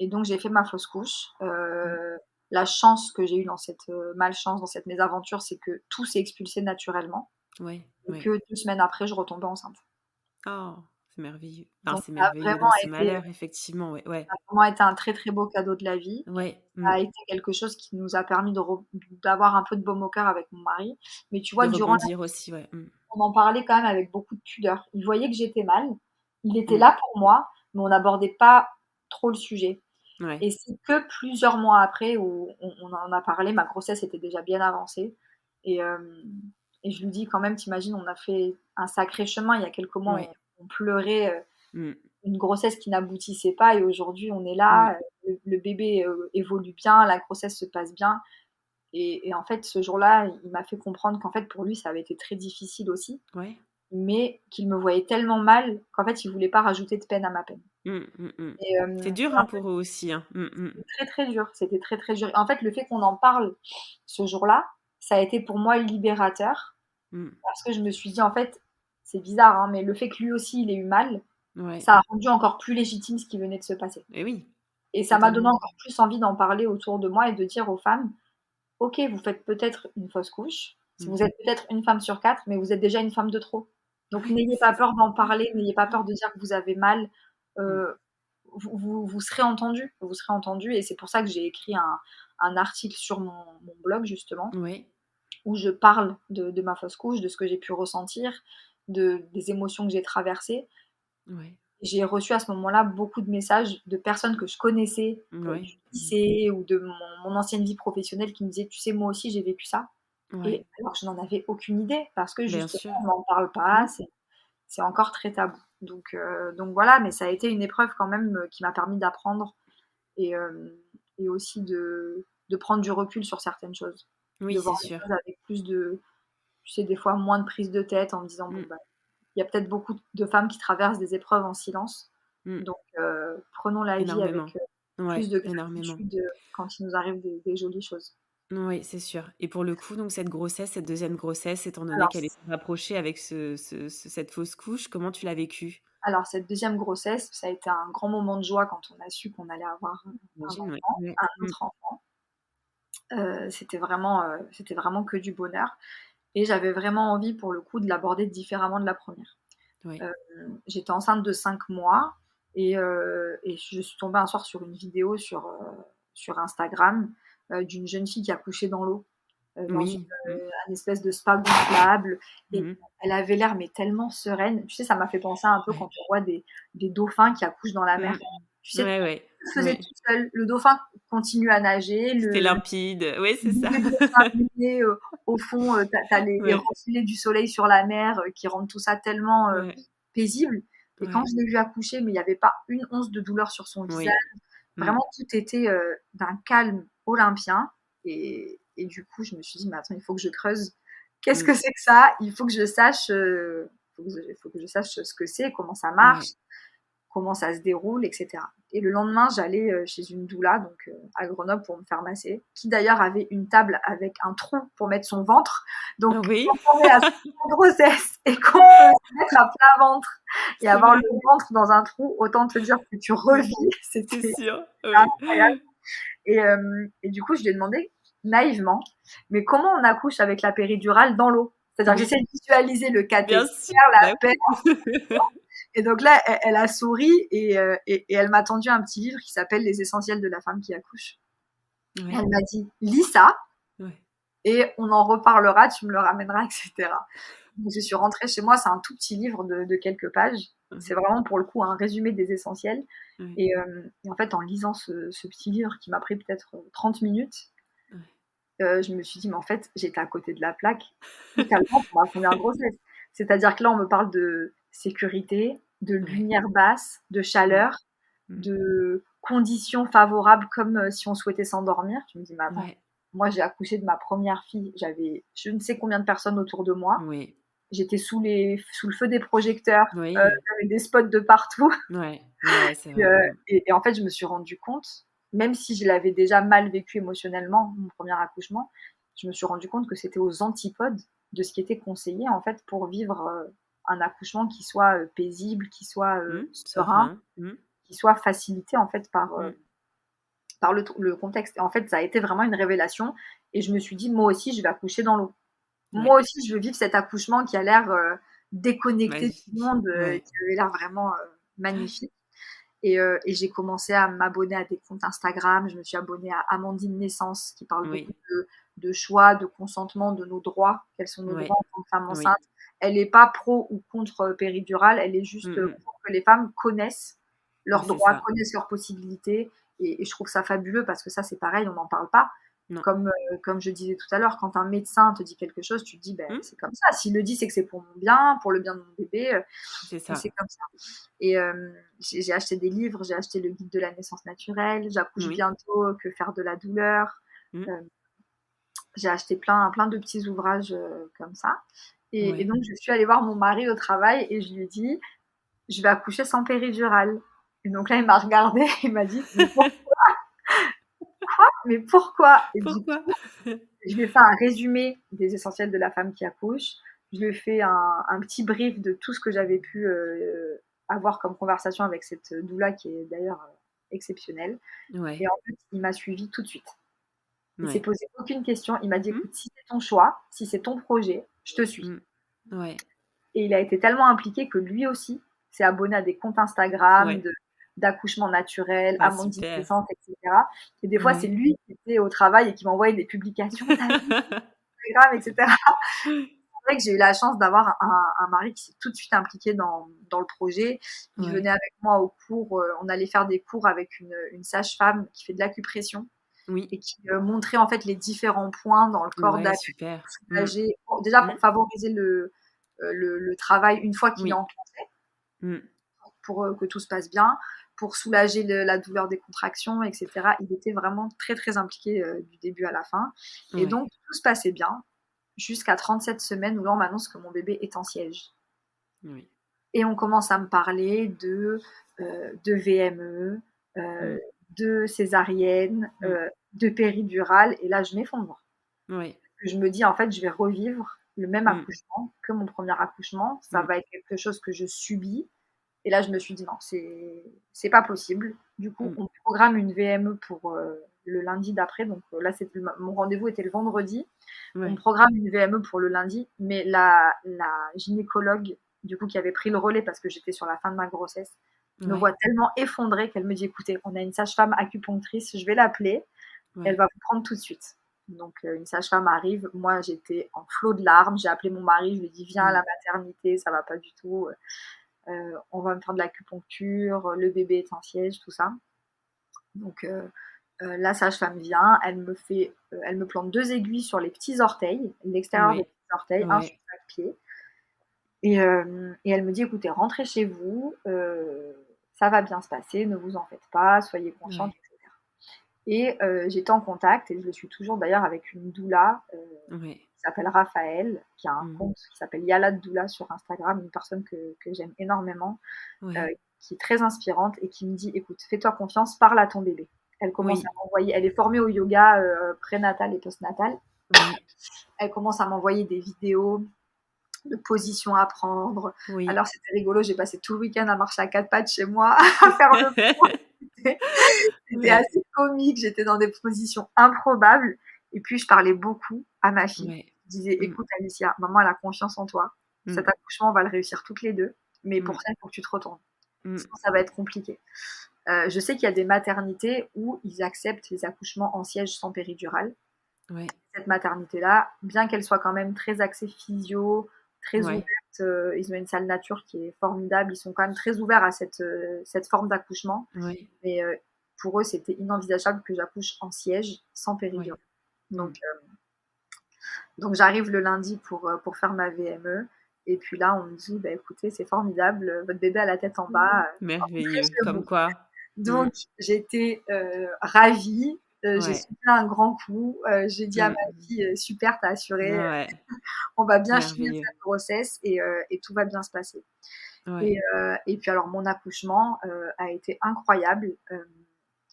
et donc j'ai fait ma fausse couche. Mmh. La chance que j'ai eue dans cette, malchance, dans cette mésaventure, c'est que tout s'est expulsé naturellement Ouais, et ouais. que 2 semaines après, je retombais enceinte. Oh, c'est merveilleux. Enfin, Donc c'est merveilleux dans ce malheur, effectivement, ouais, ouais. ça a vraiment été un très, très beau cadeau de la vie. Ouais, Ça mmh. a été quelque chose qui nous a permis d'avoir un peu de baume au cœur avec mon mari. Mais tu De vois, durant la rebondir aussi, ouais. Mmh. on en parlait quand même avec beaucoup de pudeur. Il voyait que j'étais mal, il était Mmh. là pour moi, mais on n'abordait pas trop le sujet. Ouais. Et c'est que plusieurs mois après où on en a parlé, ma grossesse était déjà bien avancée et je lui dis quand même: «Tu imagines, on a fait un sacré chemin». Il y a quelques mois, Ouais. on pleurait, Mmh. une grossesse qui n'aboutissait pas et aujourd'hui on est Mmh. là, le bébé, évolue bien, la grossesse se passe bien et en fait, ce jour-là, il m'a fait comprendre qu'en fait, pour lui, ça avait été très difficile aussi, Ouais. mais qu'il me voyait tellement mal qu'en fait, il voulait pas rajouter de peine à ma peine Mmh, mmh mh. et C'est dur, hein, pour eux aussi, hein. Mmh mh. c'était très, très dur, c'était très, très dur. En fait, le fait qu'on en parle ce jour-là, ça a été pour moi libérateur Mmh. parce que je me suis dit: «En fait, c'est bizarre, hein, mais le fait que lui aussi, il ait eu mal, Ouais. ça a rendu encore plus légitime ce qui venait de se passer. Et oui, Et ça m'a donné totalement. encore plus envie d'en parler autour de moi et de dire aux femmes: «OK, vous faites peut-être une fausse couche, Mmh. vous êtes peut-être une femme sur 4, mais vous êtes déjà une femme de trop. Donc Ouais, n'ayez pas c'est peur d'en ça. parler, n'ayez pas peur de dire que vous avez mal, Mmh. heu, vous serez entendus, vous serez entendus» et c'est pour ça que j'ai écrit un article sur mon blog justement, Ouais, où je parle de ma fausse couche, de ce que j'ai pu ressentir, des émotions que j'ai traversées. ouais, J'ai reçu à ce moment-là beaucoup de messages de personnes que je connaissais, ouais. du Mmh. lycée ou de mon ancienne vie professionnelle qui me disaient: «Tu sais, moi aussi j'ai vécu ça» Ouais, et alors que je n'en avais aucune idée parce que bien justement sûr. on n'en parle Mmh. pas, c'est encore très tabou. Donc voilà, mais ça a été une épreuve quand même, qui m'a permis d'apprendre et et aussi de prendre du recul sur certaines choses. De Oui, voir c'est les sûr. choses avec plus de tu sais, des fois moins de prise de tête en me disant: «Bon, Mmh. bah, il y a peut-être beaucoup de femmes qui traversent des épreuves en silence, Mmh. donc prenons la vie avec, Énormément. Ouais, plus de énormément. gratitude, quand il nous arrive des jolies choses». Oui, c'est sûr. Et pour le coup, donc cette grossesse, cette deuxième grossesse, étant donné Alors qu'elle est rapprochée avec cette fausse couche, comment tu l'as vécue? alors cette deuxième grossesse, ça a été un grand moment de joie quand on a su qu'on allait avoir, J'imagine, ouais. Ouais. un Mmh. autre enfant. C'était vraiment que du bonheur et j'avais vraiment envie pour le coup de l'aborder différemment de la première. Ouais. J'étais enceinte de 5 mois et je suis tombée un soir sur une vidéo sur Instagram, d'une jeune fille qui a couché dans l'eau, dans Oui. Mmh. un espèce de spa gonflable et Mmh. elle avait l'air mais tellement sereine. Tu sais, ça m'a fait penser un peu quand Ouais. on voit des dauphins qui accouchent dans la mer. Mmh. Tu sais, Ouais, tout ouais. se faisait Ouais. tout seul. Le dauphin continue à nager, C'était le limpide. Ouais, c'est ça. bébé dauphin naît, au fond, tu as les Ouais. reflets du soleil sur la mer, qui rendent tout ça tellement, Ouais. paisible et quand Ouais. je l'ai vue accoucher, mais il y avait pas une once de douleur sur son visage. Oui. Mmh. Vraiment, tout était, d'un calme olympien et du coup, je me suis dit: «Mais attends, il faut que je creuse. Qu'est-ce Mmh. que c'est que ça? Il faut que je sache, faut que je sache ce que c'est, comment ça marche, Ouais. comment ça se déroule et cetera» et le lendemain, j'allais, chez une doula, donc à Grenoble pour me faire masser, qui d'ailleurs avait une table avec un trou pour mettre son ventre. Donc Oui, quand on est à 5 mois de grossesse et qu'on peut se mettre à plat ventre et c'est avoir le vrai. ventre dans un trou, autant te dire que tu Ouais. revis. C'est C'était sûr. Oui. incroyable et du coup, je lui ai demandé naïvement: «Mais comment on accouche avec la péridurale dans l'eau?» C'est-à-dire que Oui. j'essaie de visualiser le Bien cathéter, sûr. la Bah pelle oui. et donc là, elle a souri et elle m'a tendu un petit livre qui s'appelle «Les essentiels de la femme qui accouche» et Ouais. elle m'a dit: «Lis ça Ouais. et on en reparlera, tu me le ramèneras» et cetera. Donc je suis rentrée chez moi, c'est un tout petit livre de quelques pages. Mmh. C'est vraiment pour le coup un résumé des essentiels Ouais. et en fait, en lisant ce petit livre qui m'a pris peut-être 30 minutes, Ouais. je me suis dit: «Mais en fait, j'étais à côté de la plaque totalement pour ma première grossesse». C'est-à-dire que là, on me parle de sécurité, de Ouais. lumière basse, de Mmh. chaleur, Mmh. de conditions favorables comme, si on souhaitait s'endormir. Je me dis: «Mais attends, Ouais. moi j'ai accouché de ma première fille, j'avais je ne sais combien de personnes autour de moi, Oui. j'étais sous le feu des projecteurs, Oui. j'avais des spots de partout». Ouais. Ouais, ouais, c'est Et, vrai. Mmh. et en fait, je me suis rendu compte, même si je l'avais déjà mal vécu émotionnellement, mon premier accouchement, je me suis rendu compte que c'était aux antipodes de ce qui était conseillé en fait pour vivre un accouchement qui soit paisible, qui soit serein, Serein. Mmh. qui soit facilité en fait Mmh. par le contexte. Et en fait, ça a été vraiment une révélation et je me suis dit, moi aussi, je vais accoucher dans l'eau. Ouais. Moi aussi, je veux vivre cet accouchement qui a l'air déconnecté du Magique. monde, Ouais. qui avait l'air vraiment magnifique. Et j'ai commencé à m'abonner à des comptes Instagram. Je me suis abonnée à Amandine Naissance, qui parle beaucoup Oui. de choix, de consentement, de nos droits. Quels sont nos Ouais. droits en tant que femme Oui. enceinte? Elle n'est pas pro ou contre péridurale, elle est juste Mmh mh. pour que les femmes connaissent leurs C'est droits, ça. connaissent leurs possibilités. Et je trouve ça fabuleux parce que ça, c'est pareil, on n'en parle pas. Non. Comme je disais tout à l'heure, quand un médecin te dit quelque chose, tu te dis, ben, Mmh. c'est comme ça. S'il le dit, c'est que c'est pour mon bien, pour le bien de mon bébé. C'est Et c'est ça. comme ça. Et j'ai acheté des livres, j'ai acheté le guide de la naissance naturelle, j'accouche Oui. bientôt, que faire de la douleur. Mmh. Euh, j'ai acheté plein de petits ouvrages comme ça. Et Ouais. donc, je suis allée voir mon mari au travail et je lui ai dit, je vais accoucher sans péridurale. Et donc là, il m'a regardé, il m'a dit, mais pourquoi? Et du Pourquoi? coup, je lui ai fait un résumé des essentiels de la femme qui accouche. Je lui ai fait un petit brief de tout ce que j'avais pu avoir comme conversation avec cette doula qui est d'ailleurs exceptionnelle. Ouais. Et en fait, il m'a suivi tout de suite. Il s'est Ouais. posé aucune question. Il m'a dit, Mmh. écoute, si c'est ton choix, si c'est ton projet, je te suis. Mmh. Ouais. Et il a été tellement impliqué que lui aussi s'est abonné à des comptes Instagram Ouais. d'accouchement naturel, Ah Amandine super. Naissante, etc. Et des fois, c'est Ouais. lui qui était au travail et qui m'envoyait des publications, t'as vu, Instagram, etc. C'est vrai que j'ai eu la chance d'avoir un mari qui s'est tout de suite impliqué dans le projet. Il Ouais. venait avec moi au cours, on allait faire des cours avec une sage-femme qui fait de l'acupression Oui. et qui montrait en fait les différents points dans le corps Ouais, d'Alex super. pour Mmh. soulager, déjà Mmh. pour favoriser le travail une fois qu'il est Oui. enclenché, Mmh. pour que tout se passe bien, pour soulager la douleur des contractions, etc. Il était vraiment très très impliqué du début à la fin. Et Ouais. donc tout se passait bien jusqu'à 37 semaines où là on m'annonce que mon bébé est en siège. Oui. Et on commence à me parler de VME, Mmh. de césarienne, Mmh. de péridurale. Et là, je m'effondre. Ouais. Je me dis, en fait, je vais revivre le même Mmh. accouchement que mon premier accouchement. Ça Mmh. va être quelque chose que je subis. Et là, je me suis dit, non, c'est pas possible. Du coup, Mmh. on programme une VME pour le lundi d'après. Donc là, mon rendez-vous était le vendredi. On me Ouais. programme une VME pour le lundi, mais la gynécologue, du coup, qui avait pris le relais parce que j'étais sur la fin de ma grossesse, me Ouais. voit tellement effondrée qu'elle me dit, écoutez, on a une sage-femme acupunctrice, je vais l'appeler, elle Ouais. va vous prendre tout de suite. Donc, une sage-femme arrive. Moi, j'étais en flot de larmes. J'ai appelé mon mari, je lui ai dit, viens à Mmh. la maternité, ça va pas du tout. On va me faire de l'acupuncture, le bébé est en siège, tout ça. Donc, la sage-femme vient, elle me plante 2 aiguilles sur les petits orteils, l'extérieur des Ouais. petits orteils, un sur Ouais. chaque pied. Et elle me dit, écoutez, rentrez chez vous, ça va bien se passer, ne vous en faites pas, soyez consciente, Ouais. etc. Et j'étais en contact, et je le suis toujours d'ailleurs, avec une doula Ouais. qui s'appelle Raphaël, qui a un Mmh. compte qui s'appelle Yala Doula sur Instagram, une personne que j'aime énormément, Ouais. qui est très inspirante et qui me dit, écoute, fais-toi confiance, parle à ton bébé. Elle commence à Oui. m'envoyer, elle est formée au yoga prénatal et postnatal. Oui. Elle commence à m'envoyer des vidéos de positions à prendre. Oui. Alors c'était rigolo, j'ai passé tout le week-end à marcher à 4 pattes chez moi, à faire le point. C'était Ouais. assez comique, j'étais dans des positions improbables. Et puis je parlais beaucoup à ma fille. Ouais. Je disais, Mmh. écoute Alicia, maman elle a confiance en toi. Mmh. Cet accouchement, on va le réussir toutes les deux. Mais Mmh. pour ça, il faut que tu te retournes. Mmh. Sinon, ça va être compliqué. Je sais qu'il y a des maternités où ils acceptent les accouchements en siège sans péridurale. Ouais. Cette maternité-là, bien qu'elle soit quand même très axée physio, très Ouais. ouverte, ils ont une salle nature qui est formidable, ils sont quand même très ouverts à cette forme d'accouchement. Ouais. Mais pour eux, c'était inenvisageable que j'accouche en siège sans péridurale. Ouais. Mmh. Donc j'arrive le lundi pour faire ma VME. Et puis là, on me dit, bah, écoutez, c'est formidable, votre bébé a la tête en bas, rentrez Merveilleux, chez comme vous. quoi. Mmh. Donc j'étais ravie, j'ai Ouais. soufflé un grand coup, j'ai dit à ma Mmh. fille, super, t'as assuré, Ouais. on va bien finir Merveilleux. cette grossesse et tout va bien se passer. Ouais. Et puis alors mon accouchement a été incroyable.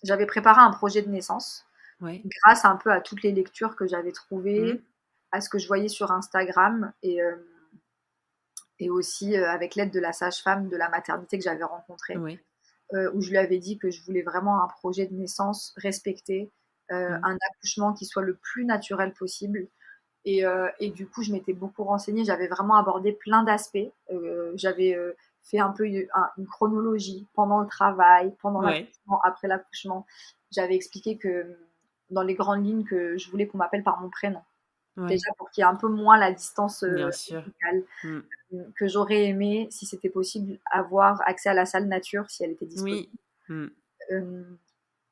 J'avais préparé un projet de naissance Ouais. grâce un peu à toutes les lectures que j'avais Mmh. trouvées, à ce que je voyais sur Instagram et aussi avec l'aide de la sage-femme de la maternité que j'avais rencontrée, Ouais. où je lui avais dit que je voulais vraiment un projet de naissance respecté, Mmh. un accouchement qui soit le plus naturel possible. Et du coup, je m'étais beaucoup renseignée, j'avais vraiment abordé plein d'aspects. J'avais fait un peu une chronologie pendant le travail, pendant Ouais. l'accouchement, après l'accouchement. J'avais expliqué que dans les grandes lignes, que je voulais qu'on m'appelle par mon prénom. Ouais. Déjà pour qu'il y ait un peu moins la distance Bien sûr. médicale, Mmh. que j'aurais aimé, si c'était possible, avoir accès à la salle nature si elle était disponible. Oui. Mmh. Euh,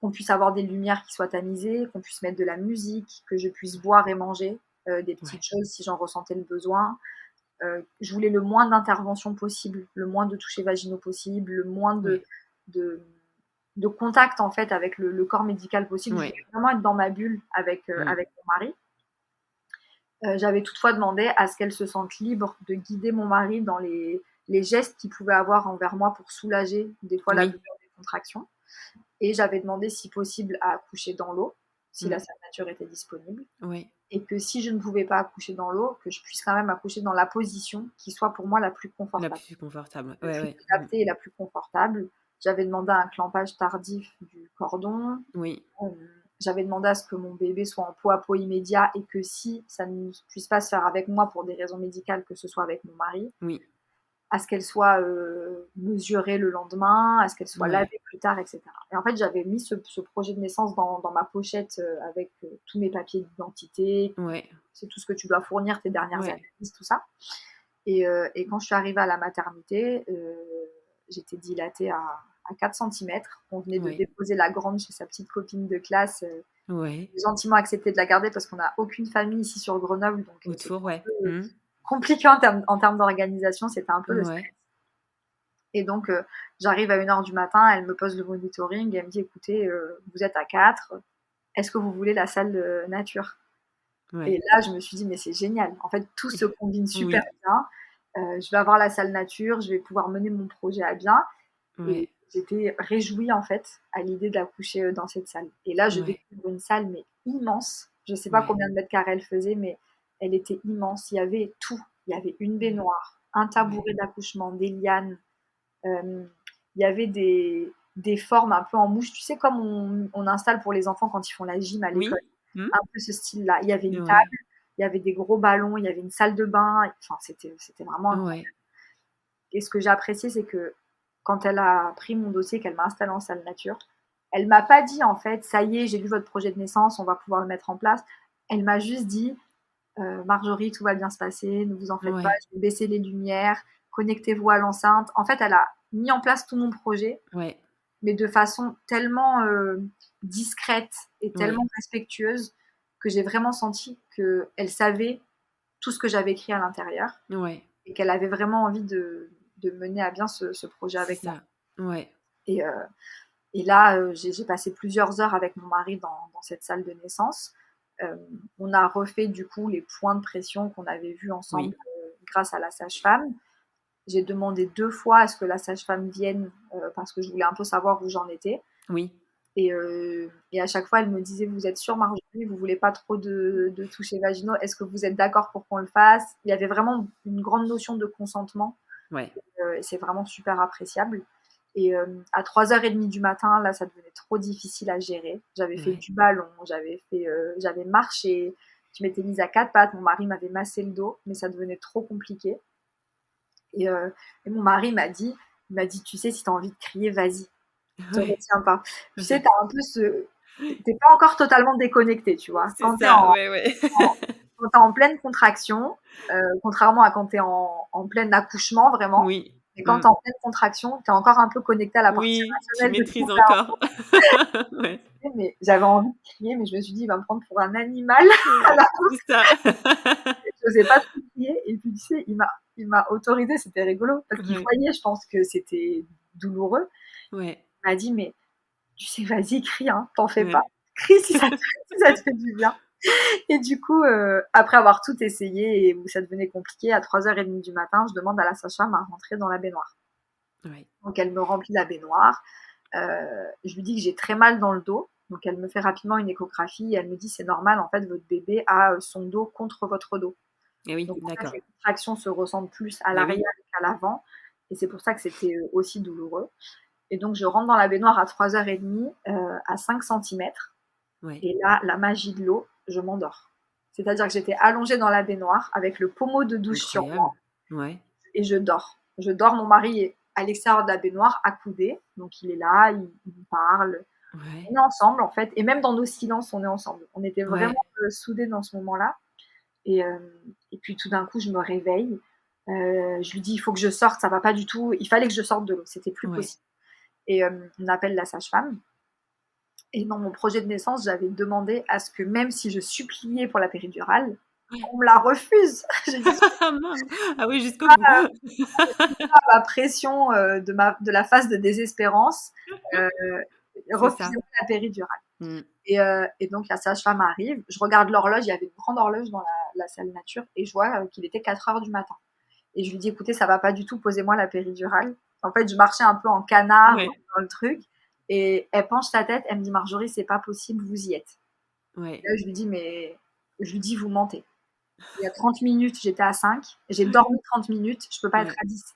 qu'on puisse avoir des lumières qui soient tamisées, qu'on puisse mettre de la musique, que je puisse boire et manger des Ouais. petites choses si j'en ressentais le besoin. Je voulais le moins d'interventions possible, le moins de touchés vaginaux possible, le moins Ouais. de, de contact en fait avec le corps médical possible. Je Ouais. voulais vraiment être dans ma bulle Mmh. avec mon mari. J'avais toutefois demandé à ce qu'elle se sente libre de guider mon mari dans les gestes qu'il pouvait avoir envers moi pour soulager des fois la Oui. douleur des contractions. Et j'avais demandé si possible à accoucher dans l'eau, si la salle nature était disponible. Ouais. Et que si je ne pouvais pas accoucher dans l'eau, que je puisse quand même accoucher dans la position qui soit pour moi la plus La confortable. plus confortable. La Ouais, plus ouais. adaptée et la plus confortable. J'avais demandé un clampage tardif du cordon. Oui. J'avais demandé à ce que mon bébé soit en peau à peau immédiat et que si ça ne puisse pas se faire avec moi pour des raisons médicales, que ce soit avec mon mari. Oui. À ce qu'elle soit mesurée le lendemain, à ce qu'elle soit Ouais. lavée plus tard, etc. Et en fait, j'avais mis ce projet de naissance dans ma pochette avec tous mes papiers d'identité, Ouais. c'est tout ce que tu dois fournir, tes dernières Ouais. analyses, tout ça. Et quand je suis arrivée à la maternité, j'étais dilatée à 4 cm. On venait de Ouais. déposer la grande chez sa petite copine de classe. Ouais. J'ai gentiment accepté de la garder parce qu'on n'a aucune famille ici sur Grenoble. Donc c'était Autour, ouais. un peu compliqué en termes d'organisation. C'était un peu le stress. Ouais. Et donc, j'arrive à 1h du matin, elle me pose le monitoring et elle me dit, écoutez, vous êtes à 4, est-ce que vous voulez la salle de nature? Et Ouais. là, je me suis dit, mais c'est génial. En fait, tout se combine super Oui. bien. Je vais avoir la salle nature, je vais pouvoir mener mon projet à bien. Et Ouais. j'étais réjouie, en fait, à l'idée d'accoucher dans cette salle. Et là, je Ouais. découvre une salle, mais immense. Je ne sais pas Ouais. combien de mètres carrés elle faisait, mais elle était immense. Il y avait tout. Il y avait une baignoire, un tabouret d'accouchement, des lianes. Il y avait des formes un peu en mouche, tu sais, comme on installe pour les enfants quand ils font la gym à l'école. Oui. Un peu ce style-là. Il y avait une Ouais. table, il y avait des gros ballons, il y avait une salle de bain. Enfin, c'était vraiment incroyable. Ouais. Et ce que j'ai apprécié, c'est que quand elle a pris mon dossier, qu'elle m'a installé en salle nature, elle m'a pas dit, en fait, ça y est, j'ai lu votre projet de naissance, on va pouvoir le mettre en place. Elle m'a juste dit, Marjorie, tout va bien se passer, ne vous en faites pas, Ouais. je vais baisser les lumières, connectez-vous à l'enceinte. En fait, elle a mis en place tout mon projet, Ouais. mais de façon tellement discrète et tellement Ouais. respectueuse que j'ai vraiment senti qu'elle savait tout ce que j'avais écrit à l'intérieur Ouais. et qu'elle avait vraiment envie de mener à bien ce projet C'est avec moi. ça. Ouais. Et là, j'ai passé plusieurs heures avec mon mari dans cette salle de naissance. On a refait du coup les points de pression qu'on avait vus ensemble grâce à la sage-femme. J'ai demandé 2 fois à ce que la sage-femme vienne parce que je voulais un peu savoir où j'en étais. Oui. Et à chaque fois, elle me disait, vous êtes sûre, Marjorie, vous voulez pas trop de touchés vaginaux, est-ce que vous êtes d'accord pour qu'on le fasse? Il y avait vraiment une grande notion de consentement. Ouais. Et c'est vraiment super appréciable. Et à 3h30 du matin, là, ça devenait trop difficile à gérer. J'avais fait du ballon, j'avais marché, je m'étais mise à 4 pattes, mon mari m'avait massé le dos, mais ça devenait trop compliqué. Et mon mari m'a dit, tu sais, si tu as envie de crier, vas-y, te Ouais. retiens pas. Tu sais, t'as un peu t'es pas encore totalement déconnecté, tu vois. C'est ça, ouais. Quand t'es en pleine contraction, contrairement à quand t'es en plein accouchement, vraiment. Oui. Et quand t'es en pleine contraction, t'es encore un peu connecté à la partie Oui, tu rationnelle de ton maîtrises cerveau. encore. Ouais. Mais j'avais envie de crier, mais je me suis dit, il va me prendre pour un animal. C'est ça. Je n'osais pas trop crier. Et puis, tu sais, il m'a autorisé, c'était rigolo, parce qu'il voyait, je pense, que c'était douloureux. Ouais. Il m'a dit, mais tu sais, vas-y, crie, hein, t'en fais pas. Ouais. Crie si ça te fait du bien. Et du coup, après avoir tout essayé et où ça devenait compliqué, à 3h30 du matin, je demande à la sage-femme à rentrer dans la baignoire. Ouais. Donc, elle me remplit la baignoire. Je lui dis que j'ai très mal dans le dos. Donc, elle me fait rapidement une échographie et elle me dit, c'est normal, en fait, votre bébé a son dos contre votre dos. Et oui, Donc, en d'accord. fait, les contractions se ressentent plus à l'arrière qu'à l'avant. Et c'est pour ça que c'était aussi douloureux. Et donc, je rentre dans la baignoire à 3h30, à 5 cm. Ouais. Et là, la magie de l'eau, je m'endors. C'est-à-dire que j'étais allongée dans la baignoire avec le pommeau de douche sur moi. Ouais. Et je dors. Mon mari est à l'extérieur de la baignoire, accoudé. Donc, il est là, il me parle. Ouais. On est ensemble, en fait. Et même dans nos silences, on est ensemble. On était vraiment soudés dans ce moment-là. Et puis, tout d'un coup, je me réveille. Je lui dis, il faut que je sorte, ça va pas du tout. Il fallait que je sorte de l'eau. C'était plus possible. Et on appelle la sage-femme. Et dans mon projet de naissance, j'avais demandé à ce que même si je suppliais pour la péridurale, on me la refuse. J'ai dit, Ah oui, jusqu'au bout. la pression de la phase de désespérance, refusez-moi la péridurale. Et donc la sage-femme arrive, je regarde l'horloge, il y avait une grande horloge dans la salle nature, et je vois qu'il était 4h du matin. Et je lui dis, écoutez, ça va pas du tout, posez-moi la péridurale. En fait, je marchais un peu en canard dans le truc. Et elle penche sa tête, elle me dit, Marjorie, c'est pas possible, vous y êtes. Ouais. Là, je lui dis: «Vous mentez. Il y a 30 minutes, j'étais à 5, j'ai dormi 30 minutes, je peux pas être Ouais. à 10».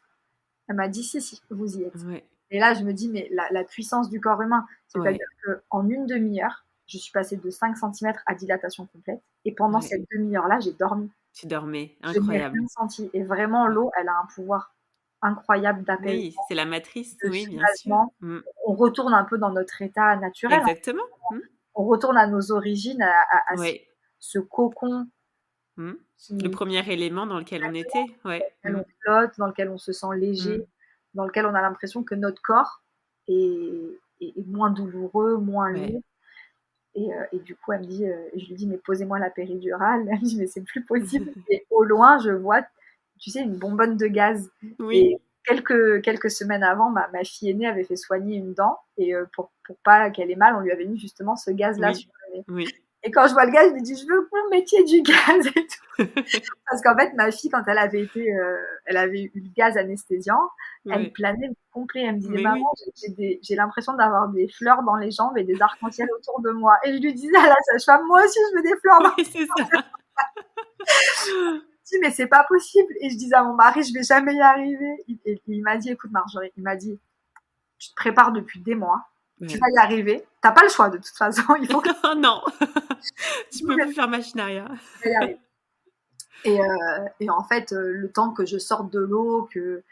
Elle m'a dit: «Si, si, vous y êtes». Ouais. Et là, je me dis: «Mais la puissance du corps humain». C'est-à-dire Ouais. qu'en une demi-heure, je suis passée de 5 centimètres à dilatation complète et pendant Ouais. cette demi-heure-là, j'ai dormi. Tu dormais. Je n'ai Incroyable. rien senti et vraiment Ouais. l'eau, elle a un pouvoir incroyable d'apaisement, Oui, c'est la matrice. de Oui, bien sûr. soulagement. Mmh. On retourne un peu dans notre état naturel, hein. Exactement. Mmh. On retourne à nos origines, à Ouais. ce cocon Mmh. Le qui premier élément dans lequel on était. dans Ouais. lequel Mmh. on flotte, dans lequel on se sent léger, Mmh. dans lequel on a l'impression que notre corps est moins douloureux, moins Ouais. lourd. Et du coup, elle me dit, je lui dis: «Mais posez-moi la péridurale». Elle me dit: «Mais c'est plus possible». Et au loin, je vois, tu sais, une bonbonne de gaz. Et Oui. quelques semaines avant, ma fille aînée avait fait soigner une dent et pour pas qu'elle ait mal, on lui avait mis justement ce gaz-là Oui. sur le nez. Oui. Et quand je vois le gaz, je lui dis: «Je veux que vous me mettiez du gaz et tout». Parce qu'en fait, ma fille, quand elle avait eu le gaz anesthésiant, elle Ouais. planait complet. Elle me disait: Mais «Maman, oui. j'ai l'impression d'avoir des fleurs dans les jambes et des arcs-en-ciel autour de moi». Et je lui disais à la sage-femme: «Moi aussi, je veux des fleurs dans». Oui, c'est ça. Je dis: «Mais c'est pas possible». Et je disais à mon mari: «Je vais jamais y arriver». Il m'a dit: «Écoute Marjorie», il m'a dit: «Tu te prépares depuis des mois, tu Ouais. vas y arriver. Tu as pas le choix de toute façon, il faut que Oh non! Tu tu peux plus faire machine arrière. vas y arriver». Et en fait, le temps que je sorte de l'eau, que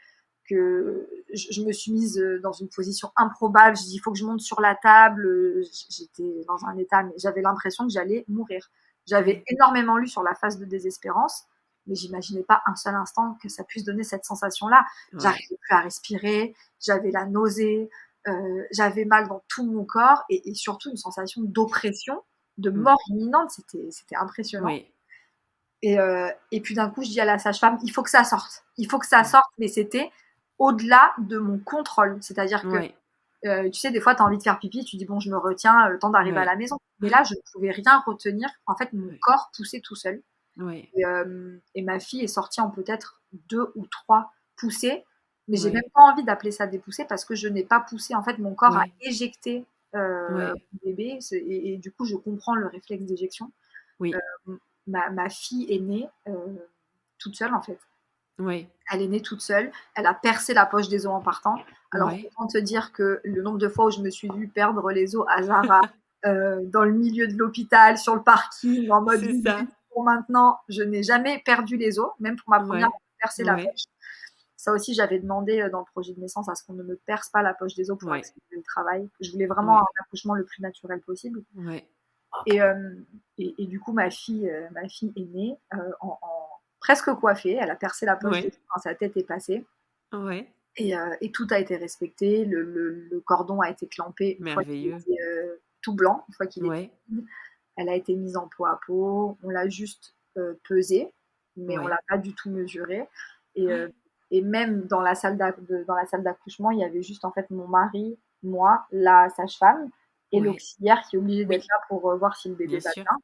je me suis mise dans une position improbable. Je dis: il faut que je monte sur la table. J'étais dans un état, mais j'avais l'impression que j'allais mourir. J'avais Ouais. énormément lu sur la phase de désespérance, mais j'imaginais pas un seul instant que ça puisse donner cette sensation-là. Ouais. J'arrivais plus à respirer, j'avais la nausée, j'avais mal dans tout mon corps et surtout une sensation d'oppression, de Mmh. mort imminente. C'était impressionnant. Oui. Et puis d'un coup, je dis à la sage-femme: «Il faut que ça sorte, il faut que ça Ouais. sorte». Mais c'était au-delà de mon contrôle. C'est-à-dire que, Ouais. tu sais, des fois, tu as envie de faire pipi, tu dis: «Bon, je me retiens, le temps d'arriver à la Ouais. maison». Mais là, je ne pouvais rien retenir. En fait, mon Ouais. corps poussait tout seul. Ouais. Et ma fille est sortie en peut-être 2 ou 3 poussées, mais j'ai même Ouais. pas envie d'appeler ça des poussées parce que je n'ai pas poussé. En fait, mon corps a Ouais. éjecté, Ouais. mon bébé. Et du coup, je comprends le réflexe d'éjection. Oui. Ma fille est née, toute seule, en fait. Ouais. Elle est née toute seule. Elle a percé la poche des os en partant. Alors, Ouais. autant te dire que le nombre de fois où je me suis vue perdre les os à Zara, dans le milieu de l'hôpital, sur le parking, en mode C'est oui, ça. oui, pour maintenant, je n'ai jamais perdu les os, même pour ma première, Ouais. on m'a percé la Ouais. poche. Ça aussi, j'avais demandé dans le projet de naissance à ce qu'on ne me perce pas la poche des os pour Ouais. accélérer le travail. Je voulais vraiment un Ouais. accouchement le plus naturel possible. Ouais. Et, du coup, ma fille est née presque coiffée. Elle a percé la poche des Ouais. os quand sa tête est passée. Ouais. Et tout a été respecté. Le cordon a été clampé une fois qu'il Merveilleux. était tout blanc, une fois qu'il était Ouais. vide. Elle a été mise en peau à peau. On l'a juste pesée, mais on l'a Ouais. pas du tout mesurée. Et, et même dans la salle d'accouchement, il y avait juste en fait mon mari, moi, la sage-femme et Ouais. l'auxiliaire qui est obligé d'être Oui, là pour voir si le bébé bien va sûr. bien.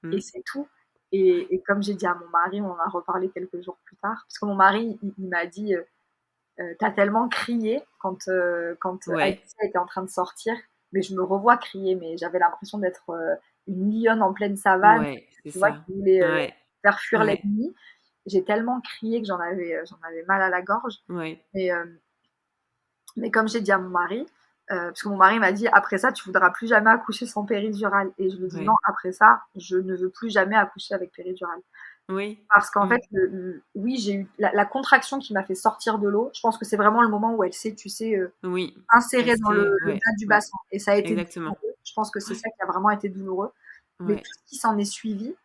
Mmh. Et c'est tout. Et comme j'ai dit à mon mari, on en a reparlé quelques jours plus tard, parce que mon mari, il m'a dit, t'as tellement crié quand Ouais. Alicia était en train de sortir, mais je me revois crier, mais j'avais l'impression d'être une lionne en pleine savane, Ouais, c'est tu vois, ça. qui voulait Ouais. faire fuir Ouais. l'ennemi. J'ai tellement crié que j'en avais mal à la gorge. Ouais. Mais, mais comme j'ai dit à mon mari, parce que mon mari m'a dit: «Après ça, tu voudras plus jamais accoucher sans péridurale». Et je lui dis: «Non, Ouais. après ça, je ne veux plus jamais accoucher avec péridurale». Oui. Parce qu'en Mmh. fait, oui, j'ai eu la contraction qui m'a fait sortir de l'eau. Je pense que c'est vraiment le moment où elle s'est, tu sais, Oui. insérée dans Rester le ouais. bas du Mmh. bassin. Et ça a été Exactement. douloureux. Je pense que c'est Ouais. ça qui a vraiment été douloureux. Mais Ouais. tout ce qui s'en est suivi,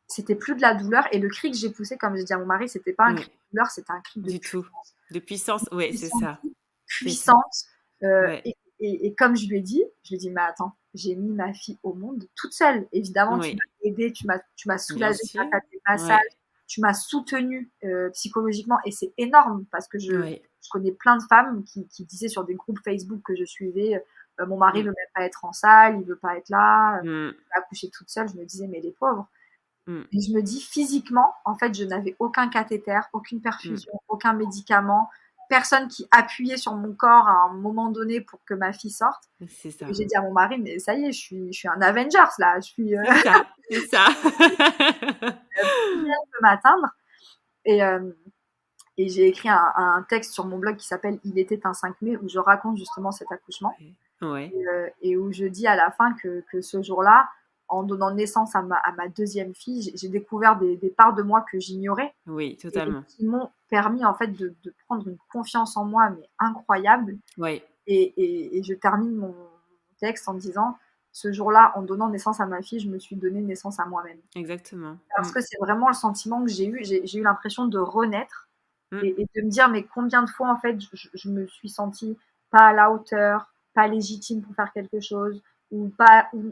c'était plus de la douleur. Et le cri que j'ai poussé, comme j'ai dit à mon mari, c'était pas un cri Ouais. de douleur, c'était un cri de Du tout. puissance. De puissance, ouais, Je me c'est suis ça. sentie C'est ça. puissante. Ouais. Et comme je lui ai dit: «Mais attends, j'ai mis ma fille au monde toute seule. Évidemment, tu Oui. m'as aidée, tu m'as Bien soulagée sûr. grâce à tes massages, Ouais. tu m'as soutenue psychologiquement». Et c'est énorme parce que Ouais. je connais plein de femmes qui disaient sur des groupes Facebook que je suivais, «Mon mari Mmh. veut même pas être en salle, il veut pas être là, Mmh. je vais accoucher toute seule». Je me disais: «Mais les pauvres». Mmh. Et je me dis physiquement, en fait, je n'avais aucun cathéter, aucune Mmh. perfusion, aucun médicament. personne qui appuyait sur mon corps à un moment donné pour que ma fille sorte. C'est ça. Et j'ai dit à mon mari, mais ça y est, je suis un Avengers là, je suis C'est ça, c'est ça. personne peut m'atteindre. Et j'ai écrit un texte sur mon blog qui s'appelle Il était un 5 mai où je raconte justement cet accouchement. Ouais. Et où je dis à la fin que ce jour-là, en donnant naissance à ma deuxième fille, j'ai découvert des parts de moi que j'ignorais. Oui, Et totalement. qui m'ont permis en fait de prendre une confiance en moi, mais incroyable. Ouais. Et je termine mon texte en disant, ce jour-là, en donnant naissance à ma fille, je me suis donné naissance à moi-même. Exactement. Parce que c'est vraiment le sentiment que j'ai eu. J'ai eu l'impression de renaître Mm. et de me dire, mais combien de fois, en fait, je me suis sentie pas à la hauteur, pas légitime pour faire quelque chose, ou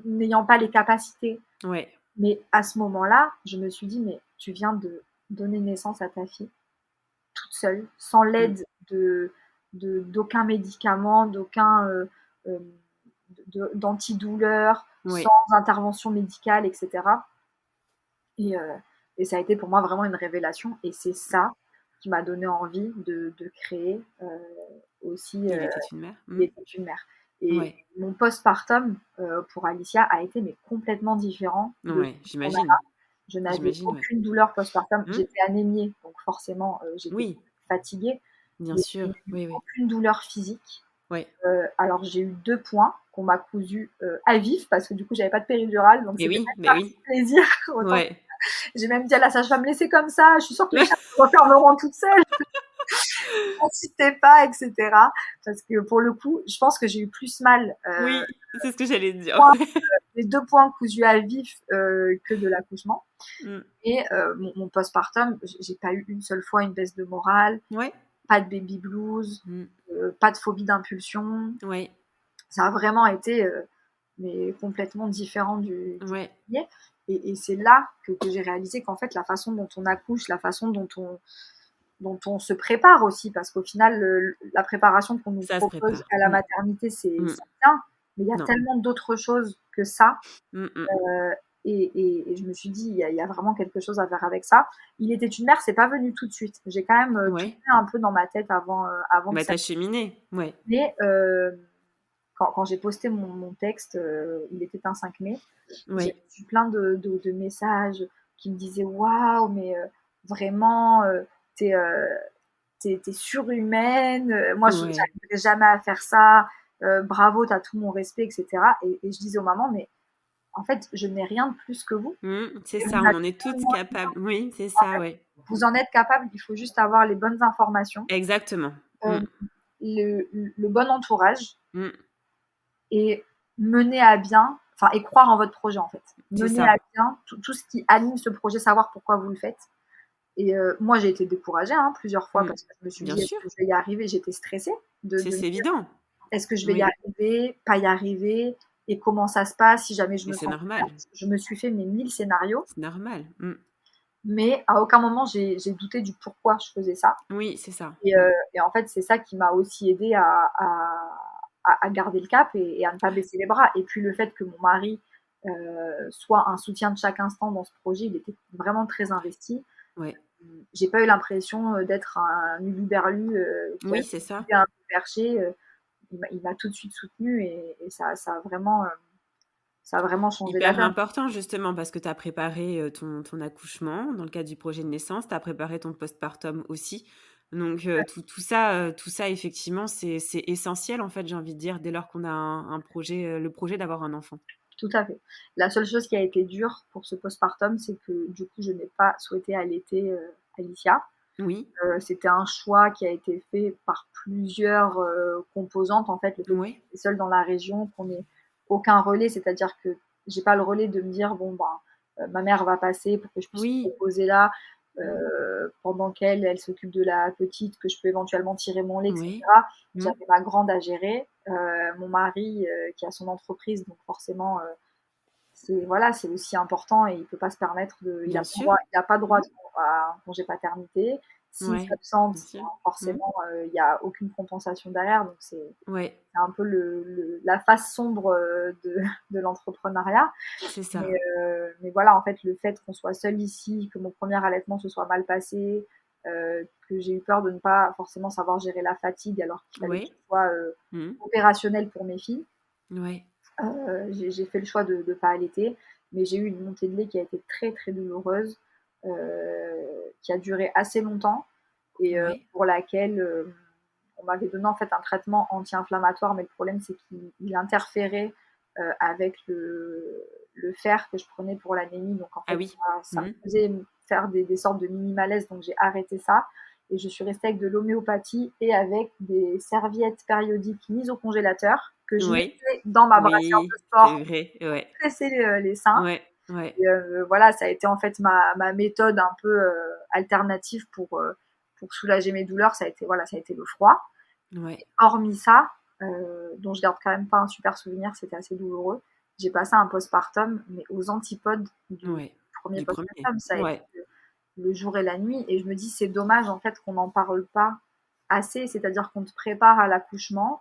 n'ayant pas les capacités. Ouais. Mais à ce moment-là, je me suis dit, mais tu viens de donner naissance à ta fille toute seule, sans l'aide d'aucun médicament, d'antidouleur, Ouais. sans intervention médicale, etc. Et ça a été pour moi vraiment une révélation. Et c'est ça qui m'a donné envie de créer aussi Il était une mère. Il était une mère. Et Ouais. mon postpartum pour Alicia a été mais complètement différent. Ouais, j'imagine. Je n'avais J'imagine, ouais. aucune douleur postpartum. Mm. J'étais anémiée, donc forcément j'étais Oui, fatiguée. bien Mais sûr. je n'ai eu Oui, oui. aucune douleur physique. Ouais. Alors j'ai eu 2 points qu'on m'a cousus à vif parce que du coup j'avais pas de péridurale, donc Mais c'était oui, même mais pas oui. plaisir. Autant Ouais. j'ai même dit à la sage-femme, laissez comme ça, je suis sûre que les chartes se refermeront toutes seules. N'insistez pas, etc. Parce que pour le coup, je pense que j'ai eu plus mal Oui, c'est ce que j'allais te dire. les 2 points cousus à vif que de l'accouchement. Mm. Et mon postpartum, j'ai pas eu une seule fois une baisse de morale, Ouais. pas de baby blues, Mm. pas de phobie d'impulsion. Ouais. Ça a vraiment été mais complètement différent du Ouais. premier. Et c'est là que j'ai réalisé qu'en fait, la façon dont on accouche, la façon dont on se prépare aussi, parce qu'au final, la préparation qu'on nous Ça se propose prépare. à la Mm. maternité, c'est Mm. bien, mais il y a Non. tellement d'autres choses que ça. Mm, mm. Et je me suis dit, il y a vraiment quelque chose à faire avec ça. Il était une mère, c'est pas venu tout de suite. J'ai quand même Ouais. tourné un peu dans ma tête avant Bah, que ça. t'as cheminé. Ouais. Mais quand j'ai posté mon texte, il était un 5 mai, j'ai Ouais. reçu plein de messages qui me disaient waouh, mais vraiment, t'es surhumaine. Moi, je Ouais. n'arriverai jamais à faire ça. Bravo, t'as tout mon respect, etc. Et je disais aux mamans, mais en fait, je n'ai rien de plus que vous. Mm, c'est Et ça, vous on n'avez en est pas toutes moins. capables. Oui, c'est En ça, fait, ouais. vous en êtes capable, il faut juste avoir les bonnes informations, Exactement. euh, Mm. le bon entourage Mm. et mener à bien, enfin, et croire en votre projet en fait. C'est Mener ça. à bien tout ce qui anime ce projet, savoir pourquoi vous le faites. Et moi, j'ai été découragée plusieurs fois Mm. parce que je me suis Bien dit, est-ce sûr. que je vais y arriver? J'étais stressée de me C'est dire, évident. est-ce que je vais y Oui. arriver? Pas y arriver? Et comment ça se passe si jamais je Mais me c'est sens normal. perte? Je me suis fait mes 1000 scénarios, C'est normal. Mm. mais à aucun moment j'ai douté du pourquoi je faisais ça. Oui, c'est ça. Et en fait, c'est ça qui m'a aussi aidée à garder le cap et à ne pas baisser les bras. Et puis le fait que mon mari soit un soutien de chaque instant dans ce projet, il était vraiment très investi. Ouais. J'ai pas eu l'impression d'être un uluberlu qui a Oui, c'est ça. un peu perché. Il m'a tout de suite soutenu et ça a vraiment changé la Hyper donne. important justement parce que tu as préparé ton accouchement dans le cadre du projet de naissance, tu as préparé ton postpartum aussi. Donc tout ça effectivement c'est essentiel en fait j'ai envie de dire dès lors qu'on a un projet, le projet d'avoir un enfant. Tout à fait. La seule chose qui a été dure pour ce postpartum, c'est que du coup, je n'ai pas souhaité allaiter Alicia. Oui, C'était un choix qui a été fait par plusieurs composantes. En fait, le fait que ouais, je suis seule dans la région, qu'on n'ait aucun relais, c'est-à-dire que j'ai pas le relais de me dire bon ma mère va passer pour que je puisse me oui, reposer là mmh, pendant qu'elle s'occupe de la petite, que je peux éventuellement tirer mon lait, oui, etc. mmh, J'avais ma grande à gérer, mon mari qui a son entreprise, donc forcément c'est aussi important et il peut pas se permettre bien sûr, il a pas droit mmh, à un congé paternité. S'il ouais, s'absente, bien sûr, mmh, forcément, il y a aucune compensation derrière, donc c'est ouais, un peu la face sombre de l'entrepreneuriat. c'est Mais, ça. mais voilà, en fait, le fait qu'on soit seul ici, que mon premier allaitement se soit mal passé, que j'ai eu peur de ne pas forcément savoir gérer la fatigue alors qu'il fallait que Ouais. je sois Mmh. opérationnelle pour mes filles. Ouais. J'ai fait le choix de ne pas allaiter, mais j'ai eu une montée de lait qui a été très très douloureuse, qui a duré assez longtemps et Ouais. pour laquelle on m'avait donné en fait un traitement anti-inflammatoire, mais le problème c'est qu'il interférait avec le fer que je prenais pour l'anémie, donc en Ah fait oui. ça me Mmh. faisait faire des sortes de mini malaises, donc j'ai arrêté ça et je suis restée avec de l'homéopathie et avec des serviettes périodiques mises au congélateur que je Ouais. mettais dans ma brassière de Oui, c'est sport vrai. pour Ouais. presser les seins. Ouais. Ouais. Et voilà, ça a été en fait ma méthode un peu alternative pour soulager mes douleurs. Ça a été le froid. Ouais. Hormis ça, dont je garde quand même pas un super souvenir, c'était assez douloureux. J'ai passé un postpartum, mais aux antipodes du Ouais. premier Du premier. postpartum. Ça a été Ouais. le jour et la nuit. Et je me dis, c'est dommage en fait qu'on n'en parle pas assez. C'est-à-dire qu'on te prépare à l'accouchement,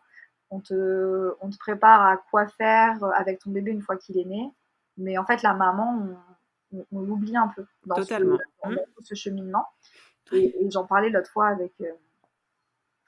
on te prépare à quoi faire avec ton bébé une fois qu'il est né. Mais en fait, la maman, on l'oublie un peu Totalement. dans Mmh. tout ce cheminement. Ouais. Et j'en parlais l'autre fois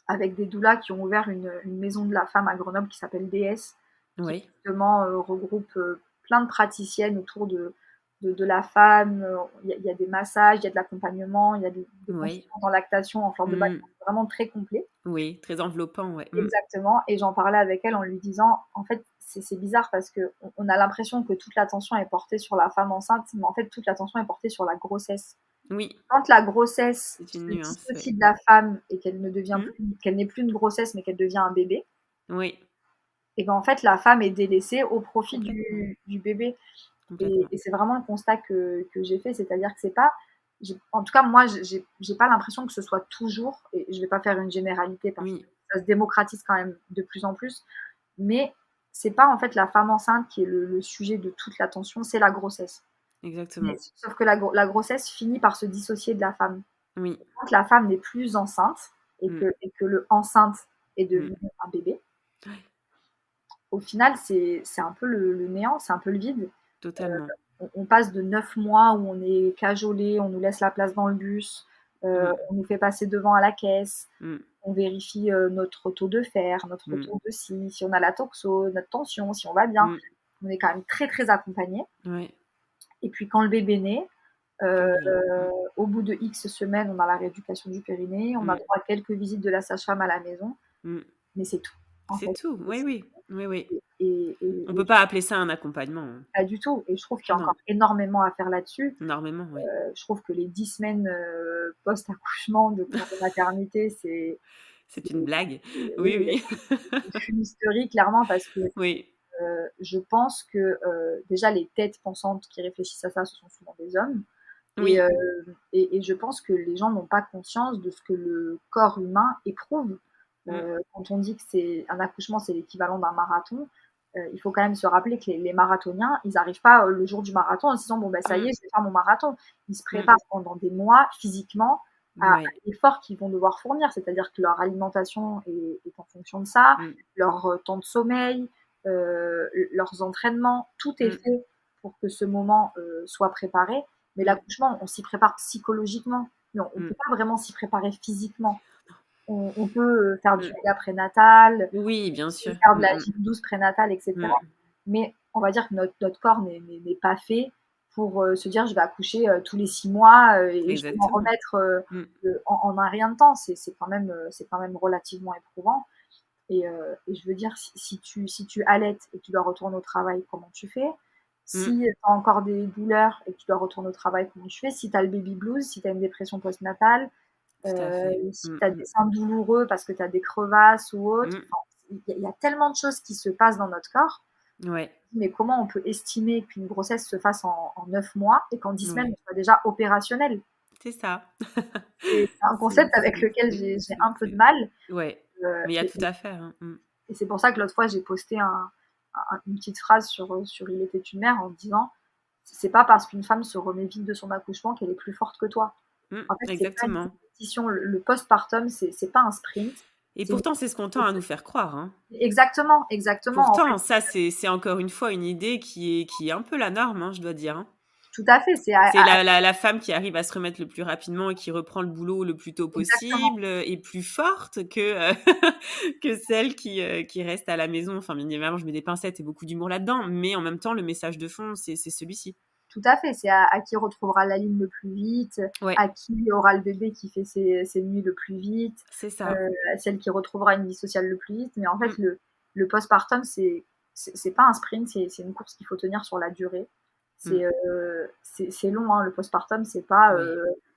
avec des doulas qui ont ouvert une maison de la femme à Grenoble qui s'appelle DS, qui Ouais. justement regroupe plein de praticiennes autour de la femme. Il y a des massages, il y a de l'accompagnement, il y a des Ouais. consultantes en lactation, en fleur de bac, Mmh. vraiment très complet. Oui, très enveloppant, ouais. Mmh. Exactement. Et j'en parlais avec elle en lui disant, en fait, c'est bizarre parce qu'on a l'impression que toute l'attention est portée sur la femme enceinte, mais en fait, toute l'attention est portée sur la grossesse. Oui, Quand la grossesse c'est une se nuance, ouais. dissocie de la femme et Mmh. qu'elle n'est plus une grossesse, mais qu'elle devient un bébé, Oui, et ben en fait, la femme est délaissée au profit complètement, du bébé. complètement. Et c'est vraiment le constat que j'ai fait, c'est-à-dire que c'est pas, en tout cas, moi, j'ai pas l'impression que ce soit toujours, et je vais pas faire une généralité parce que Oui, ça se démocratise quand même de plus en plus, mais c'est pas en fait la femme enceinte qui est le sujet de toute l'attention, c'est la grossesse. Mais, exactement. sauf que la grossesse finit par se dissocier de la femme. Oui. Quand la femme n'est plus enceinte Mmh. et que le enceinte est Mmh. devenu un bébé, au final, c'est un peu le néant, c'est un peu le vide. Totalement. On passe de 9 mois où on est cajolé, on nous laisse la place dans le bus, Mmh. on nous fait passer devant à la caisse, Mmh. on vérifie notre taux de fer, notre Mmh. taux de ci, si on a la toxo, notre tension, si on va bien. Mmh. On est quand même très très accompagné. Ouais. Et puis quand le bébé naît, Plus euh, rien. Mmh. au bout de X semaines, on a la rééducation du périnée, on a Mmh. droit à quelques visites de la sage-femme à la maison, Mmh. mais c'est tout. En C'est fait, tout. Oui, oui. Oui, oui. On et peut pas appeler ça un accompagnement, hein. pas du tout. Et je trouve qu'il y a Non, encore énormément à faire là-dessus. énormément, oui. Je trouve que les 10 semaines post-accouchement de congé maternité, C'est une blague. oui, Oui, oui. c'est fumisterie, clairement, parce que Oui. je pense que déjà les têtes pensantes qui réfléchissent à ça, ce sont souvent des hommes. Et, Oui. et je pense que les gens n'ont pas conscience de ce que le corps humain éprouve. Mmh. Quand on dit que c'est un accouchement, c'est l'équivalent d'un marathon, il faut quand même se rappeler que les marathoniens, ils n'arrivent pas le jour du marathon en se disant bon ben ça y Mmh. est, je vais faire mon marathon. Ils se Mmh. préparent pendant des mois physiquement à Ouais. l'effort qu'ils vont devoir fournir, c'est-à-dire que leur alimentation est en fonction de ça, Mmh. leur temps de sommeil, leurs entraînements, tout est Mmh. fait pour que ce moment soit préparé. Mais Mmh. l'accouchement, on s'y prépare psychologiquement. Non, on ne Mmh. peut pas vraiment s'y préparer physiquement. On peut faire du Mmh. yoga prénatal, Oui, bien sûr. faire de Mmh la mh. gym douce prénatale, etc. Mmh. Mais on va dire que notre corps n'est pas fait pour se dire je vais accoucher tous les 6 mois et je vais m'en Exactement. remettre Mmh. en un rien de temps. C'est quand même relativement éprouvant. Et je veux dire, si tu allaites et que tu dois retourner au travail, comment tu fais? Mmh. Si tu as encore des douleurs et que tu dois retourner au travail, comment tu fais? Si tu as le baby blues, si tu as une dépression postnatale, Tout à fait. si Mmh tu as mh. des seins douloureux parce que tu as des crevasses ou autre, Mmh. enfin, il y a tellement de choses qui se passent dans notre corps, Ouais. mais comment on peut estimer qu'une grossesse se fasse en 9 mois et qu'en 10 semaines, Ouais. on soit déjà opérationnel? C'est ça. C'est un concept avec lequel j'ai un peu de C'est mal. ouais. Heu Mais il y a et tout à faire, hein. Mmh. et c'est pour ça que l'autre fois, j'ai posté une petite phrase sur Il était une mère en disant: «C'est pas parce qu'une femme se remet vite de son accouchement qu'elle est plus forte que toi». Mmh. En fait, c'est pas une Exactement. compétition. Le postpartum, c'est pas un sprint, Et c'est une pourtant, c'est ce qu'on tend à nous faire croire, hein. exactement, exactement, en fait, Pourtant, ça, c'est encore une fois une idée qui est un peu la norme, hein, je dois dire, hein. tout à fait, c'est C'est la femme qui arrive à se remettre le plus rapidement et qui reprend le boulot le plus tôt exactement. possible, est plus forte que, que celle qui reste à la maison. Enfin, bien évidemment, je mets des pincettes et beaucoup d'humour là-dedans, mais en même temps, le message de fond, c'est celui-ci. Tout à fait, c'est à qui retrouvera la ligne le plus vite, Ouais, à qui aura le bébé qui fait ses nuits le plus vite, c'est ça. à celle qui retrouvera une vie sociale le plus vite. Mais en fait, Mmh, le postpartum, c'est pas un sprint, c'est une course qu'il faut tenir sur la durée. mmh. C'est long, hein, le postpartum, c'est pas Ouais,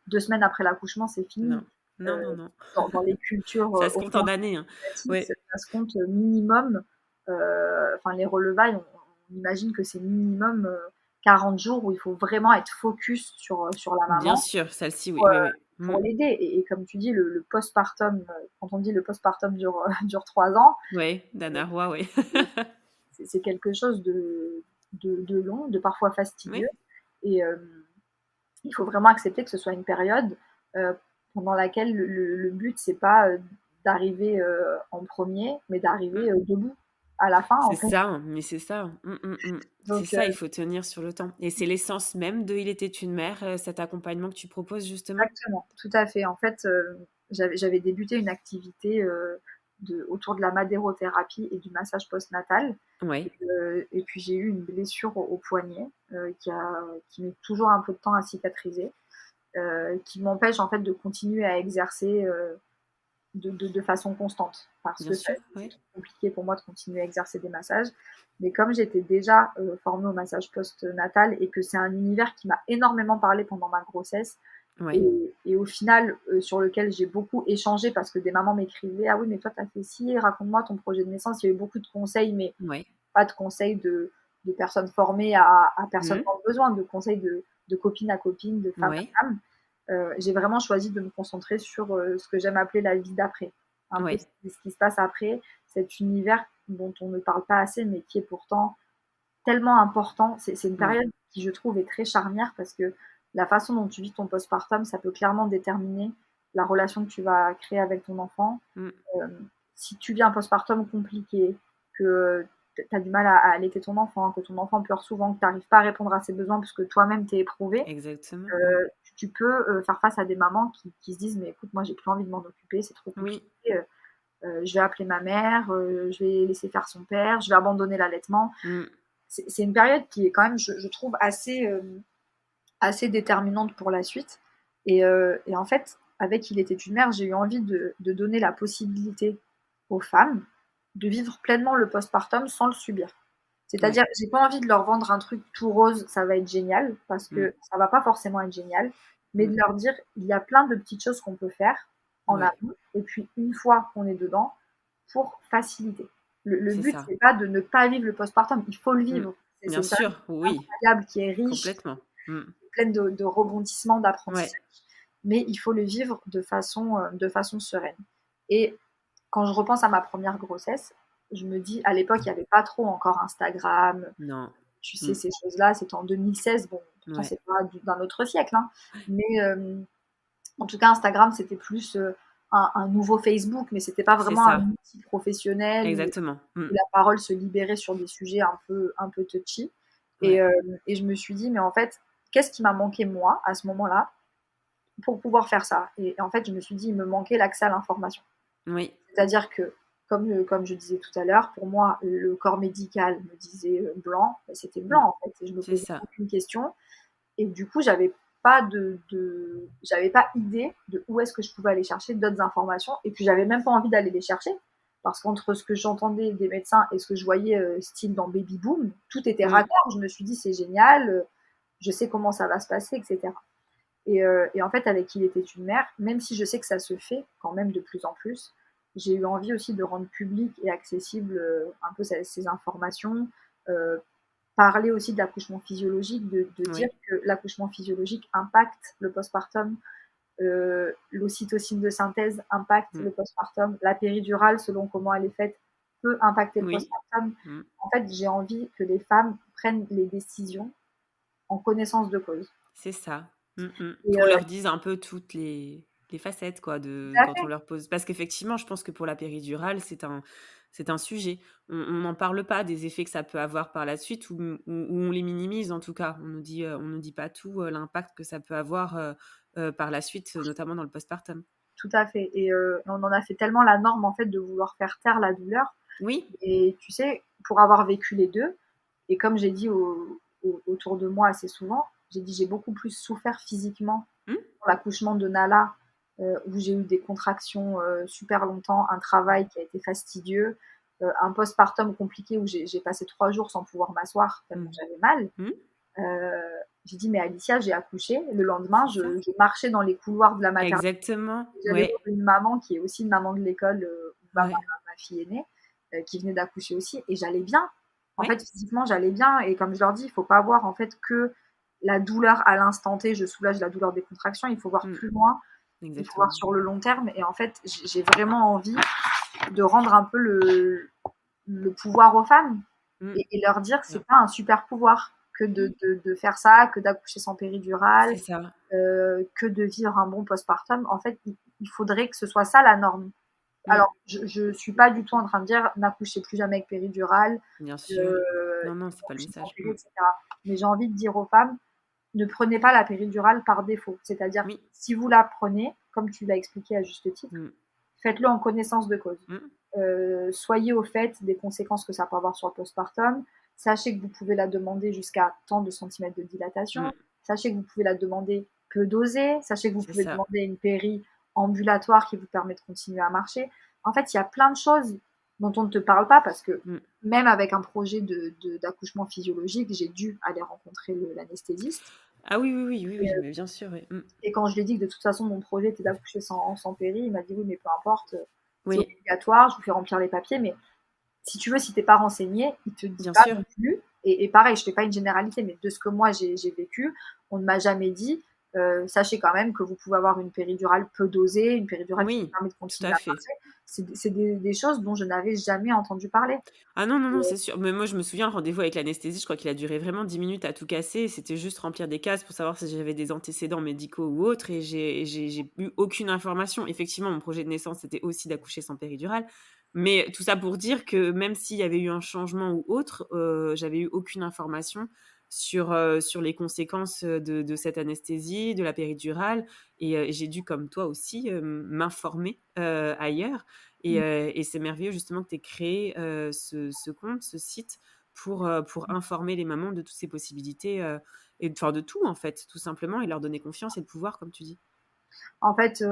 2 semaines après l'accouchement, c'est fini. non. Non, non, Euh, non. dans les cultures Ça se compte en occidentales années, hein. asiatiques, Ouais, ça se compte minimum. Enfin, les relevailles, on imagine que c'est minimum 40 jours où il faut vraiment être focus sur la bien maman sûr, celle-ci, oui, pour, oui, oui. Mmh. pour l'aider. Et comme tu dis, le postpartum, quand on dit le postpartum dure, dure 3 ans, Ouais, Dana Roy, ouais. c'est quelque chose de long, de parfois fastidieux. Oui, Et il faut vraiment accepter que ce soit une période euh, pendant laquelle le but, c'est pas d'arriver en premier, mais mmh. d'arriver debout à la fin, en C'est fait. ça, mais c'est ça. Mmh, mmh, mmh. C'est Donc, ça, il faut tenir sur le temps et c'est l'essence même de Il était une mère, cet accompagnement que tu proposes justement? exactement, tout à fait. En fait, j'avais débuté une activité autour de la madérothérapie et du massage postnatal. Ouais, Et puis j'ai eu une blessure au poignet qui met toujours un peu de temps à cicatriser, qui m'empêche en fait de continuer à exercer de façon constante. Parce bien que sûr, c'est ouais. trop compliqué pour moi de continuer à exercer des massages. Mais comme j'étais déjà formée au massage postnatal et que c'est un univers qui m'a énormément parlé pendant ma grossesse, Ouais, et au final, sur lequel j'ai beaucoup échangé parce que des mamans m'écrivaient: «Ah oui, mais toi, tu as fait ci, raconte-moi ton projet de naissance». Il y a eu beaucoup de conseils, mais ouais. pas de conseils de personnes formées à personnes Mmh. dans le besoin, de conseils de copine à copine, de femme Ouais, à femme. J'ai vraiment choisi de me concentrer sur ce que j'aime appeler la vie d'après. Un peu ouais, ce qui se passe après, cet univers dont on ne parle pas assez, mais qui est pourtant tellement important. C'est une ouais. période qui, je trouve, est très charnière parce que la façon dont tu vis ton postpartum, ça peut clairement déterminer la relation que tu vas créer avec ton enfant. Mmh. Euh, Si tu vis un postpartum compliqué, que tu as du mal à allaiter ton enfant, que ton enfant pleure souvent, que tu n'arrives pas à répondre à ses besoins parce que toi-même t'es éprouvé, Exactement. Mmh. tu peux faire face à des mamans qui se disent mais écoute, moi j'ai plus envie de m'en occuper, c'est trop compliqué, Oui. je vais appeler ma mère, je vais laisser faire son père, je vais abandonner l'allaitement. Mmh. C'est une période qui est quand même, je trouve, assez déterminante pour la suite. Et en fait, avec Il était une mère, j'ai eu envie de donner la possibilité aux femmes de vivre pleinement le postpartum sans le subir. Ouais. C'est-à-dire, j'ai pas envie de leur vendre un truc tout rose, ça va être génial, parce Mmh. que ça va pas forcément être génial, mais Mmh. de leur dire, il y a plein de petites choses qu'on peut faire en Ouais, amont, et puis une fois qu'on est dedans, pour faciliter. Le c'est but, ça. c'est pas de ne pas vivre le postpartum, il faut le Mmh. vivre. C'est Bien une période sûr, oui, incroyable, qui est riche, complètement. Mmh. pleine de rebondissements, Ouais, d'apprentissage, mais il faut le vivre de façon sereine. Et quand je repense à ma première grossesse, je me dis, à l'époque, il n'y avait pas trop encore Instagram, non. tu sais, Mmh. ces choses-là, c'était en 2016, bon, pourtant, Ouais, c'est pas d'un autre siècle, hein, mais en tout cas, Instagram, c'était plus un nouveau Facebook, mais c'était pas c'est vraiment un ça, outil professionnel exactement. Mmh. où la parole se libérait sur des sujets un peu touchy. Et, Ouais, euh, et je me suis dit, mais en fait, qu'est-ce qui m'a manqué moi à ce moment-là pour pouvoir faire ça? Et en fait, je me suis dit, il me manquait l'accès à l'information. oui, C'est-à-dire que, comme je disais tout à l'heure, pour moi, le corps médical me disait blanc, ben, c'était mmh, blanc en fait, et je me c'est posais ça. aucune question. Et du coup, j'avais pas idée de où est-ce que je pouvais aller chercher d'autres informations. Et puis, j'avais même pas envie d'aller les chercher. Parce qu'entre ce que j'entendais des médecins et ce que je voyais, style dans Baby Boom, tout était Mmh. raccord. Je me suis dit, c'est génial, je sais comment ça va se passer, etc. Et en fait, avec Il était une mère, même si je sais que ça se fait quand même de plus en plus, j'ai eu envie aussi de rendre public et accessible un peu ces informations, euh, parler aussi de l'accouchement physiologique, de dire Oui, que l'accouchement physiologique impacte le postpartum, l'ocytocine de synthèse impacte mmh, le postpartum, la péridurale, selon comment elle est faite, peut impacter le oui, postpartum. mmh, En fait, j'ai envie que les femmes prennent les décisions en connaissance de cause. c'est ça. Mmh mh. Et Qu'on leur dise un peu toutes les facettes quoi tout de à quand on fait, leur pose parce qu'effectivement, je pense que pour la péridurale, c'est un C'est un sujet. On n'en parle pas des effets que ça peut avoir par la suite ou on les minimise en tout cas. On nous dit pas tout, l'impact que ça peut avoir, par la suite, notamment dans le postpartum. Tout à fait et on en a fait tellement la norme, en fait, de vouloir faire taire la douleur Oui. et tu sais, pour avoir vécu les 2 et comme j'ai dit autour de moi assez souvent, j'ai dit: «J'ai beaucoup plus souffert physiquement Mmh. pour l'accouchement de Nala, où j'ai eu des contractions, super longtemps, un travail qui a été fastidieux, un postpartum compliqué où j'ai passé 3 jours sans pouvoir m'asseoir tellement Mmh. j'avais mal». Mmh. Heu, j'ai dit: «Mais Alicia, j'ai accouché, le lendemain, C'est ça. je marchais dans les couloirs de la maternité, Exactement. j'allais Ouais. voir une maman qui est aussi une maman de l'école, où Ouais. ma fille est née, qui venait d'accoucher aussi et j'allais bien. En fait, Ouais. physiquement, j'allais bien et comme je leur dis, il faut pas voir, en fait, que la douleur à l'instant T, je soulage la douleur des contractions, il faut voir Mmh. plus loin, il faut voir Exactement. sur le long terme et en fait, j'ai vraiment envie de rendre un peu le pouvoir aux femmes Mmh. et leur dire que Bien. c'est pas un super pouvoir que Mmh. de faire ça, que d'accoucher sans péridurale, C'est ça. que de vivre un bon postpartum. En fait, il faudrait que ce soit ça la norme. Mmh. Alors, je suis pas du tout en train de dire n'accouchez plus jamais avec péridurale, Bien sûr. Non, non, c'est pas le accouchez sans message. péri, Mmh. etc. Mais j'ai envie de dire aux femmes, ne prenez pas la péridurale par défaut. C'est-à-dire, Oui. si vous la prenez, comme tu l'as expliqué à juste titre, Mmh. faites-le en connaissance de cause. Mmh. Soyez au fait des conséquences que ça peut avoir sur le postpartum. Sachez que vous pouvez la demander jusqu'à tant de centimètres de dilatation. Mmh. Sachez que vous pouvez la demander peu dosée. Sachez que vous C'est pouvez ça. demander une péri ambulatoire qui vous permet de continuer à marcher. En fait, il y a plein de choses dont on ne te parle pas parce que Mmh. même avec un projet d'accouchement physiologique, j'ai dû aller rencontrer l'anesthésiste. Ah oui, oui, oui, oui, Et, oui, mais bien sûr, oui. Mmh. et quand je lui ai dit que de toute façon mon projet était d'accoucher sans péri, il m'a dit oui mais peu importe, c'est Oui, obligatoire, je vous fais remplir les papiers, mais si tu veux, si t'es pas renseigné, il te dit bien pas sûr. non plus. Et pareil, je fais pas une généralité, mais de ce que moi j'ai vécu, on ne m'a jamais dit, sachez quand même que vous pouvez avoir une péridurale peu dosée, une péridurale qui vous Oui, permet de tout continuer à à fait. marcher. C'est des choses dont je n'avais jamais entendu parler. Ah non, non, non, c'est sûr. Mais moi, je me souviens, le rendez-vous avec l'anesthésie, je crois qu'il a duré vraiment 10 minutes à tout casser. C'était juste remplir des cases pour savoir si j'avais des antécédents médicaux ou autres et j'ai eu aucune information. Effectivement, mon projet de naissance, c'était aussi d'accoucher sans péridurale. Mais tout ça pour dire que même s'il y avait eu un changement ou autre, j'avais eu aucune information sur les conséquences, de cette anesthésie, de la péridurale et j'ai dû, comme toi aussi, m'informer, ailleurs. Et c'est merveilleux justement que tu aies créé, ce compte, ce site pour informer les mamans de toutes ces possibilités, et enfin de tout en fait, tout simplement et leur donner confiance et le pouvoir comme tu dis. En fait,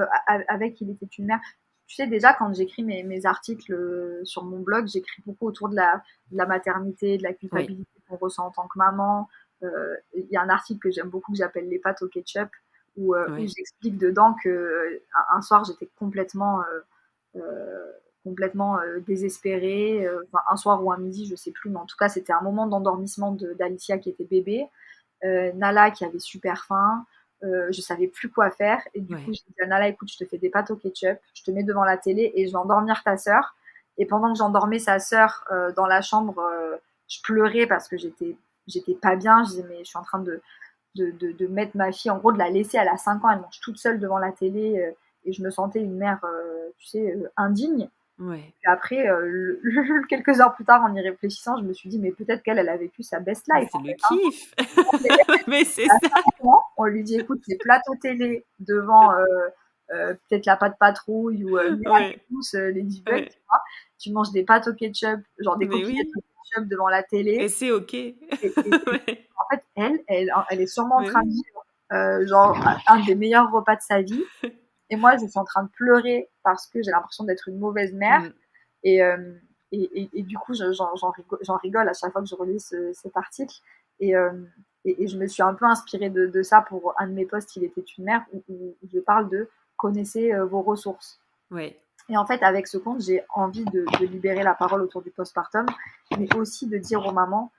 avec Il était une mère, tu sais déjà quand j'écris mes articles sur mon blog, j'écris beaucoup autour de la maternité, de la Oui, culpabilité qu'on ressent en tant que maman. Il y a un article que j'aime beaucoup que j'appelle Les pâtes au ketchup, où ouais. j'explique dedans que un soir j'étais complètement désespérée. Enfin, un soir ou un midi, je sais plus, mais en tout cas c'était un moment d'endormissement d'Alicia qui était bébé. Nala qui avait super faim. Je savais plus quoi faire. Et du coup, Ouais. j'ai dit à Nala, écoute, je te fais des pâtes au ketchup, je te mets devant la télé et je vais endormir ta sœur. Et pendant que j'endormais sa sœur dans la chambre, je pleurais parce que j'étais pas bien. Je disais, mais je suis en train de mettre ma fille, en gros, de la laisser. Elle a 5 ans, elle mange toute seule devant la télé. Et je me sentais une mère, tu sais, indigne. Ouais. Puis après, quelques heures plus tard, en y réfléchissant, je me suis dit, mais peut-être qu'elle, elle a vécu sa best Mais life, c'est en le fait. Hein. kiff! Mais c'est À ça! 5 ans, on lui dit écoute, c'est plateau télé devant peut-être la pâte patrouille ou Ouais, Miraculous, Ladybug, ouais. tu vois. Tu manges des pâtes au ketchup, genre des Mais coquillettes oui au ketchup devant la et télé. c'est OK. Et Ouais. en fait, elle est sûrement en Mais train de oui. vivre genre un des meilleurs repas de sa vie. Et moi, je suis en train de pleurer parce que j'ai l'impression d'être une mauvaise mère. Mmh. Et, du coup, j'en rigole à chaque fois que je relis cet article. Et, euh, et je me suis un peu inspirée de ça pour un de mes posts, Il était une mère, où je parle de connaissez vos ressources. Ouais, Et en fait, avec ce compte, j'ai envie de libérer la parole autour du postpartum, mais aussi de dire aux mamans,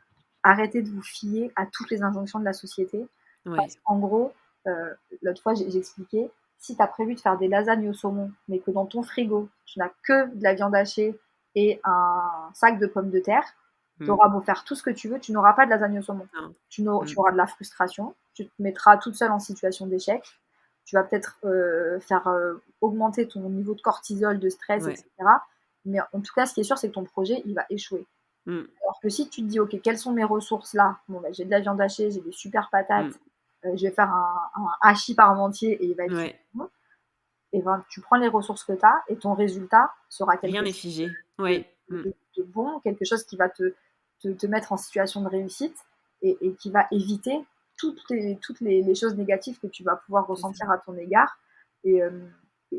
arrêtez de vous fier à toutes les injonctions de la société. Parce ouais. qu'en gros, euh, l'autre fois, j'ai expliqué, si tu as prévu de faire des lasagnes au saumon, mais que dans ton frigo, tu n'as que de la viande hachée et un sac de pommes de terre, tu Mmh. auras beau faire tout ce que tu veux, tu n'auras pas de lasagne au saumon. Non. Tu Mmh. auras de la frustration, tu te mettras toute seule en situation d'échec, tu vas peut-être faire augmenter ton niveau de cortisol, de stress, Ouais. etc. Mais en tout cas, ce qui est sûr, c'est que ton projet, il va échouer. Mmh. Alors que si tu te dis, OK, quelles sont mes ressources là? Bon, bah, j'ai de la viande hachée, j'ai des super patates, Mmh. je vais faire un hachis parmentier et il va être super Ouais. bon. Et ben, tu prends les ressources que tu as et ton résultat sera Rien quelque n'est chose figé. de, Ouais. Mmh. de bon, quelque chose qui va te mettre en situation de réussite et qui va éviter toutes les choses négatives que tu vas pouvoir C'est ça. ressentir à ton égard. Et,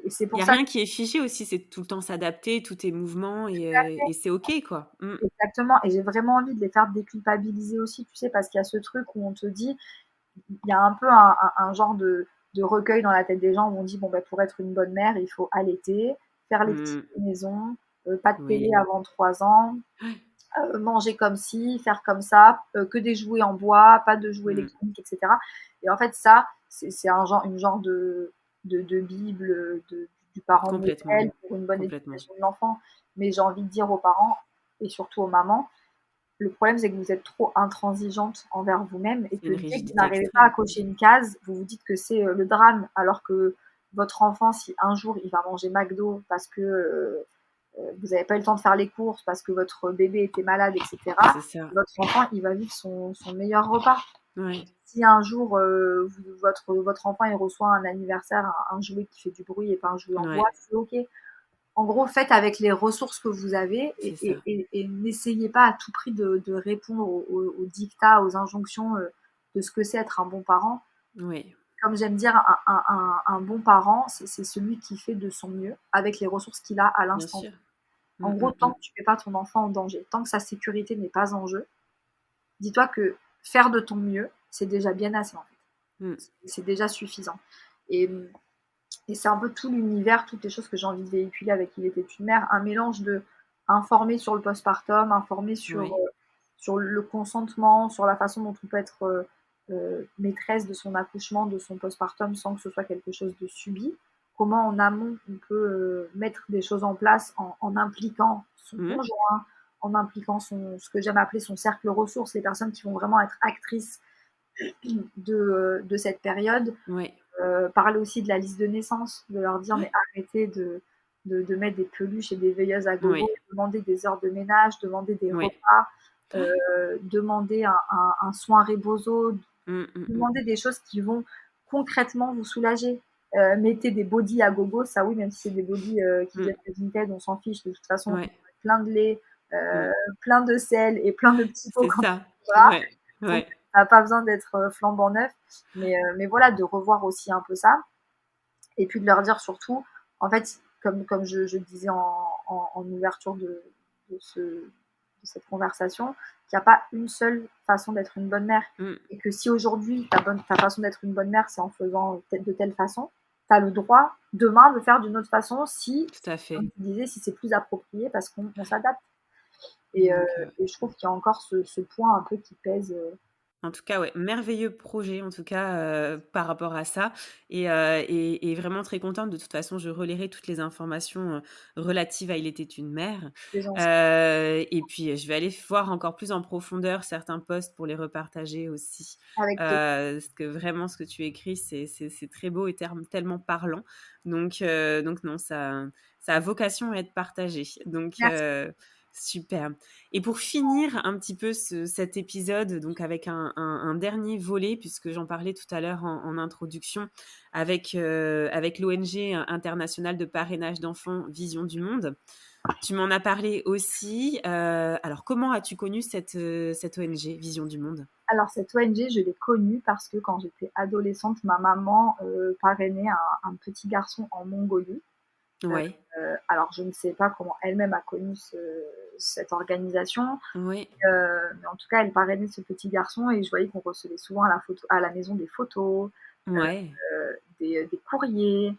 c'est Il y pour a ça rien qui est figé aussi, c'est tout le temps s'adapter, tout est mouvement et c'est OK, quoi. Mmh. exactement. Et j'ai vraiment envie de les faire déculpabiliser aussi, tu sais, parce qu'il y a ce truc où on te dit, il y a un peu un genre de recueil dans la tête des gens où on dit, bon, bah, pour être une bonne mère, il faut allaiter, faire les petites Mmh. maisons, pas de télé Oui. avant 3 ans, manger comme ci, faire comme ça, que des jouets en bois, pas de jouets Mmh. électroniques, etc. Et en fait, ça, c'est une genre de Bible du parent Complètement. modèle pour une bonne Complètement. éducation de l'enfant. Mais j'ai envie de dire aux parents, et surtout aux mamans, le problème, c'est que vous êtes trop intransigeante envers vous-même et C'est que une dès que vous rigidité n'arrivez pas à extrême. cocher une case, vous vous dites que c'est le drame, alors que votre enfant, si un jour il va manger McDo parce que vous n'avez pas eu le temps de faire les courses, parce que votre bébé était malade, etc., C'est ça. votre enfant, il va vivre son meilleur repas. Ouais. Si un jour, votre enfant il reçoit un anniversaire, un jouet qui fait du bruit et pas un jouet en bois, Ouais. c'est OK. En gros, faites avec les ressources que vous avez C'est ça. et n'essayez pas à tout prix de répondre aux dictats, aux injonctions de ce que c'est être un bon parent. Oui. Comme j'aime dire, un bon parent, c'est celui qui fait de son mieux avec les ressources qu'il a à Bien l'instant. sûr. Mmh, En gros, mmh, tant mmh. que tu ne mets pas ton enfant en danger, tant que sa sécurité n'est pas en jeu, dis-toi que faire de ton mieux, c'est déjà bien assez en fait. Mmh. C'est déjà suffisant. Et, et c'est un peu tout l'univers, toutes les choses que j'ai envie de véhiculer avec Il était une mère, un mélange de informer sur le postpartum, informer Oui. sur le consentement, sur la façon dont on peut être maîtresse de son accouchement, de son postpartum sans que ce soit quelque chose de subi. Comment en amont on peut mettre des choses en place en impliquant son Mmh. conjoint, en impliquant ce que j'aime appeler son cercle ressources, les personnes qui vont vraiment être actrices de cette période. Ouais. Parler aussi de la liste de naissance, de leur dire mais arrêtez de mettre des peluches et des veilleuses à gogo, Oui. demander des heures de ménage, demander des Oui. repas, demander un soin rebozo, Mmh, mmh, mmh. demander des choses qui vont concrètement vous soulager. Mettez des bodys à gogo, ça oui, même si c'est des bodys qui Mmh. viennent de Vinted, on s'en fiche, de toute façon, Ouais. plein de lait, Mmh. plein de sel et plein de petits pots C'est quand tu ça. vas. Ouais. Donc, Ouais. ça n'a pas besoin d'être flambant neuf. Mais voilà, de revoir aussi un peu ça. Et puis de leur dire surtout, en fait, comme je disais en ouverture de cette conversation, qu'il n'y a pas une seule façon d'être une bonne mère. Mmh. Et que si aujourd'hui, ta façon d'être une bonne mère, c'est en faisant de telle façon, tu as le droit demain de faire d'une autre façon si, Tout à fait. comme tu disais, si c'est plus approprié parce qu'on s'adapte. Et, Donc et je trouve qu'il y a encore ce point un peu qui pèse. en tout cas, ouais, merveilleux projet en tout cas, par rapport à ça et vraiment très contente. De toute façon, je relayerai toutes les informations, relatives à Il était une mère, Les gens et puis, je vais aller voir encore plus en profondeur certains posts pour les repartager aussi, avec plaisir. parce que vraiment ce que tu écris, c'est très beau et tellement parlant. Donc non, ça a vocation à être partagé. Donc Merci. super. Et pour finir un petit peu cet épisode, donc avec un dernier volet, puisque j'en parlais tout à l'heure en introduction, avec l'ONG internationale de parrainage d'enfants Vision du Monde. Tu m'en as parlé aussi. Alors, comment as-tu connu cette ONG Vision du Monde? Alors cette ONG, je l'ai connue parce que quand j'étais adolescente, ma maman parrainait un petit garçon en Mongolie. Ouais, Alors je ne sais pas comment elle-même a connu cette organisation, ouais, mais en tout cas elle parrainait ce petit garçon et je voyais qu'on recevait souvent à la maison des photos, ouais, des courriers.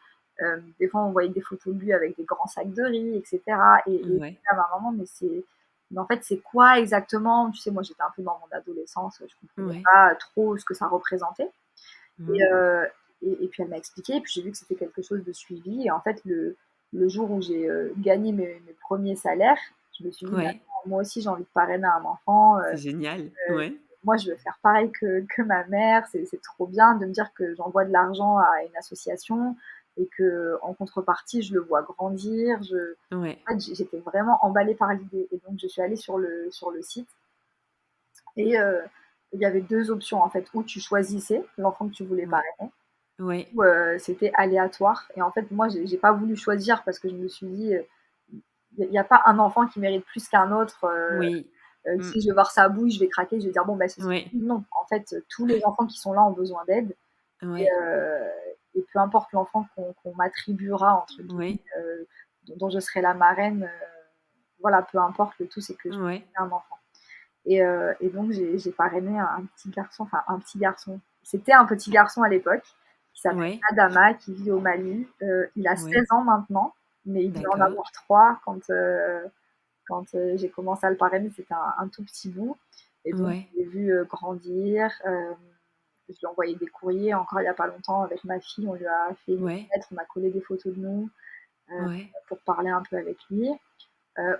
Des fois on voyait des photos de lui avec des grands sacs de riz, etc. Et je ouais. disais à ma maman, mais en fait c'est quoi exactement? Tu sais, moi j'étais un peu dans mon adolescence, je comprenais Ouais. pas trop ce que ça représentait. Et, Mmh. puis elle m'a expliqué, et puis j'ai vu que c'était quelque chose de suivi. Et en fait, le jour où j'ai gagné mes premiers salaires, je me suis dit, mais Ouais, attends, moi aussi j'ai envie de parrainer un enfant. c'est génial. Euh, Ouais, Moi, je veux faire pareil que ma mère. C'est trop bien de me dire que j'envoie de l'argent à une association. et qu'en contrepartie, je le vois grandir. Ouais. En fait, j'étais vraiment emballée par l'idée et donc je suis allée sur le site et il y avait 2 options, en fait, où tu choisissais l'enfant que tu voulais Ouais. parrainer Ouais. ou c'était aléatoire et en fait, moi, j'ai pas voulu choisir parce que je me suis dit, il y a pas un enfant qui mérite plus qu'un autre, Oui. Mmh. si je vais voir sa bouille, je vais craquer, je vais dire: «Bon, bah, c'est ce que Ouais. je dis». Non, en fait, tous les enfants qui sont là ont besoin d'aide et Ouais. heu et peu importe l'enfant qu'on «m'attribuera» entre guillemets, Ouais. dont je serai la marraine, voilà, peu importe, le tout c'est que je Ouais. un enfant et donc j'ai parrainé un petit garçon, enfin un petit garçon. C'était un petit garçon à l'époque, qui s'appelle Ouais. Adama, qui vit au Mali. Il a Ouais. 16 ans maintenant, mais il devait en D'accord. avoir 3 quand j'ai commencé à le parrainer, c'était un tout petit bout et donc Ouais. je l'ai vu, grandir, je lui ai envoyé des courriers encore il y a pas longtemps avec ma fille, on lui a fait une Ouais. lettre, on a collé des photos de nous, Ouais. pour parler un peu avec lui.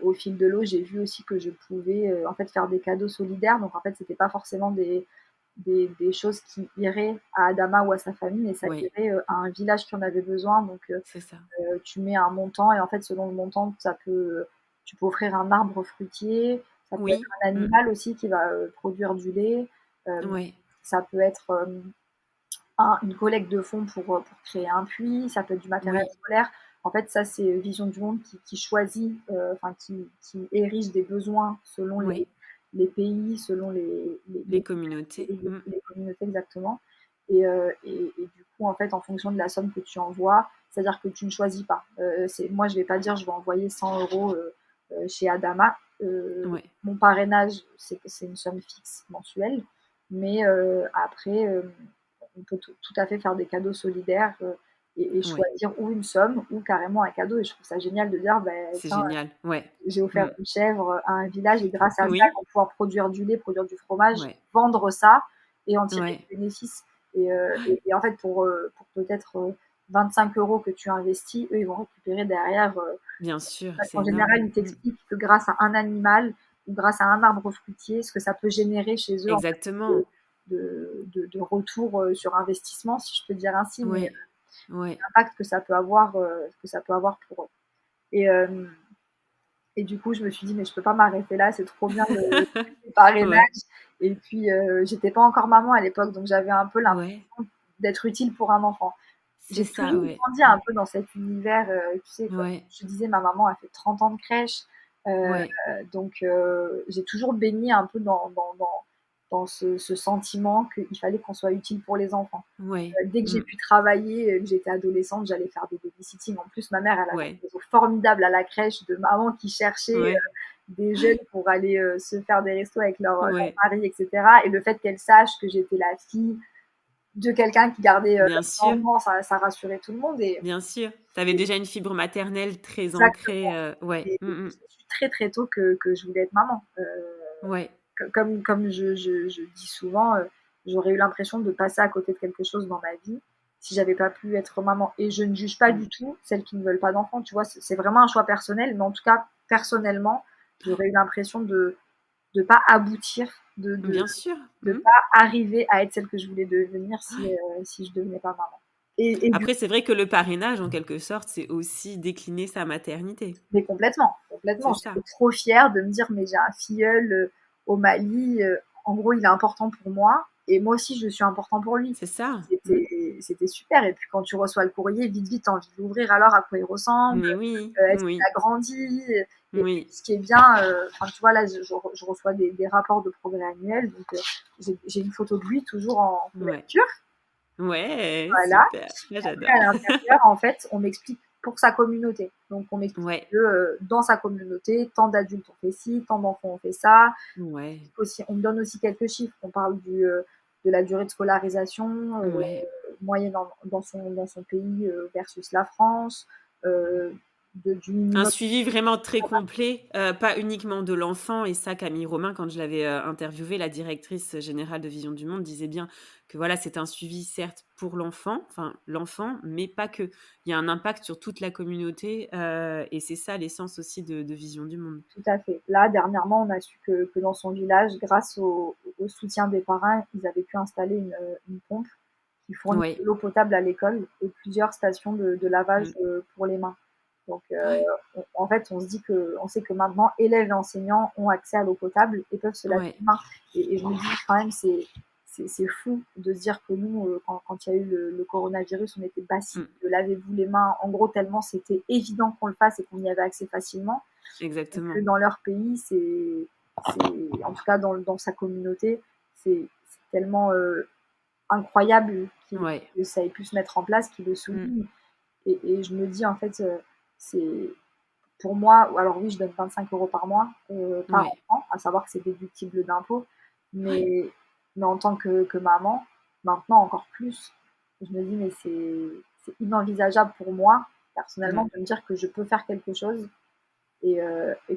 Au fil de l'eau, j'ai vu aussi que je pouvais, en fait, faire des cadeaux solidaires. Donc en fait, c'était pas forcément des choses qui iraient à Adama ou à sa famille, mais ça Ouais. irait, à un village qui en avait besoin. Donc C'est ça. tu mets un montant et en fait, selon le montant, tu peux offrir un arbre fruitier, ça peut être Oui. un Mmh. animal aussi qui va, produire du lait, Ouais. ça peut être, une collecte de fonds pour créer un puits, ça peut être du matériel Oui. scolaire. En fait, ça, c'est Vision du Monde qui choisit, enfin qui érige des besoins selon Oui. les pays, selon Les communautés. Mmh. les communautés exactement et du coup, en fait, en fonction de la somme que tu envoies, c'est-à-dire que tu ne choisis pas. C'est moi, je vais pas dire: «Je vais envoyer 100 € chez Adama». Ouais. Mon parrainage, c'est une somme fixe mensuelle, mais après, on peut tout à fait faire des cadeaux solidaires, et Ouais. choisir ou une somme ou carrément un cadeau et je trouve ça génial de dire: «Beh, C'est tiens, génial. Ouais. j'ai offert Mmh. une chèvre à un village et grâce à ça, ils Oui. vont pouvoir produire du lait, produire du fromage, Ouais. vendre ça et en tirer Ouais. des bénéfices» et en fait, pour peut-être, 25 € que tu investis, eux, ils vont récupérer derrière, Bien sûr, parce c'est qu'en énorme. général, ils Mmh. t'expliquent que grâce à un animal ou grâce à un arbre fruitier, ce que ça peut générer chez eux en fait Exactement. de retour, sur investissement, si je peux dire ainsi, mais Ouais. Ouais. l'impact que ça peut avoir pour eux et hem et du coup, je me suis dit: «Mais je peux pas m'arrêter là, c'est trop bien le Ouais. parrainage» et puis, j'étais pas encore maman à l'époque, donc j'avais un peu Ouais. l'impression d'être utile pour un enfant. C'est J'ai ça, toujours ouais. grandi Mmh. un peu dans cet univers, tu sais, comme Ouais. je te disais, ma maman a fait 30 ans de crèche, heu, Ouais. donc j'ai toujours baigné un peu dans ce sentiment qu'il fallait qu'on soit utile pour les enfants. Ouais. Dès que j'ai Mmh. pu travailler, que j'étais adolescente, j'allais faire des babysitting. En plus, ma mère, elle avait un Ouais. réseau formidable à la crèche de mamans qui cherchaient, Ouais. des jeunes pour aller, se faire des restos avec leur Ouais. mari et cetera et le fait qu'elle sache que j'étais la fille de quelqu'un qui gardait, Bien leurs sûr. enfants, ça rassurait tout le monde Bien sûr. Tu avais et déjà une fibre maternelle très ancrée, exactement ouais. et Mmh j'ai mh. su très, très tôt que je voulais être maman. Ouais. Comme je dis souvent, j'aurais eu l'impression de passer à côté de quelque chose dans ma vie si j'avais pas pu être maman et je ne juge pas Mmh. du tout celles qui ne veulent pas d'enfants, tu vois? C'est vraiment un choix personnel, mais en tout cas, personnellement, j'aurais eu l'impression de pas aboutir, Bien sûr. de Mmh. pas arriver à être celle que je voulais devenir Ouais. si je devenais pas maman et du Après, c'est vrai que le parrainage, en quelque sorte, c'est aussi décliner sa maternité. mais complètement, C'est complètement. ça. J'étais trop fière de me dire: «Mais j'ai un filleul, au Mali, en gros, il est important pour moi et moi aussi je suis important pour lui». C'est ça. Mmh. C'était super et puis quand tu reçois le courrier, vite, vite, tu as envie de l'ouvrir alors à quoi il ressemble, Mais oui, est-ce qu'il oui, a grandi? Et puis oui. ce qui est bien, enfin tu vois là je reçois des rapports de progrès annuels donc j'ai une photo de lui toujours en Ouais. couverture, Ouais, voilà. super. Moi, Après, à j'adore. l'intérieur, en fait, on m'explique pour sa communauté. Donc, on m'explique Ouais. que dans sa communauté, tant d'adultes ont fait ci, tant d'enfants ont fait ça. Ouais. Aussi, on me donne aussi quelques chiffres. On parle de la durée de scolarisation Ouais. moyenne dans son pays versus la France, euh, du Un minimum. suivi vraiment très complet, pas uniquement de l'enfant et ça Camille Romain quand je l'avais, interviewée, la directrice générale de Vision du Monde disait bien que voilà, c'est un suivi certes pour l'enfant, enfin l'enfant, mais pas que. Il y a un impact sur toute la communauté, et c'est ça l'essence aussi de Vision du Monde. Tout à fait. Là, dernièrement, on a su que dans son village, grâce au soutien des parrains, ils avaient pu installer une pompe qui fournissent Ouais. de l'eau potable à l'école et plusieurs stations de lavage pour les mains. Donc, Ouais. en fait, on sait que maintenant, élèves et enseignants ont accès à l'eau potable et peuvent se laver Ouais. les mains. Et je me dis quand même, c'est fou de se dire que nous, quand il y a eu le coronavirus, on était bassines de lavez-vous les mains. En gros, tellement c'était évident qu'on le fasse et qu'on y avait accès facilement. Exactement. Que dans leur pays, en tout cas dans sa communauté, c'est tellement incroyable Ouais. que ça ait pu se mettre en place, qu'ils le Mmh. soulignent. Et je me dis, en fait, c'est pour moi, alors oui, je donne 25 € par mois, par Ouais. enfant, à savoir que c'est déductible d'impôts, Ouais. mais en tant que maman, maintenant encore plus, je me dis, mais c'est inenvisageable pour moi, personnellement, de me dire que je peux faire quelque chose et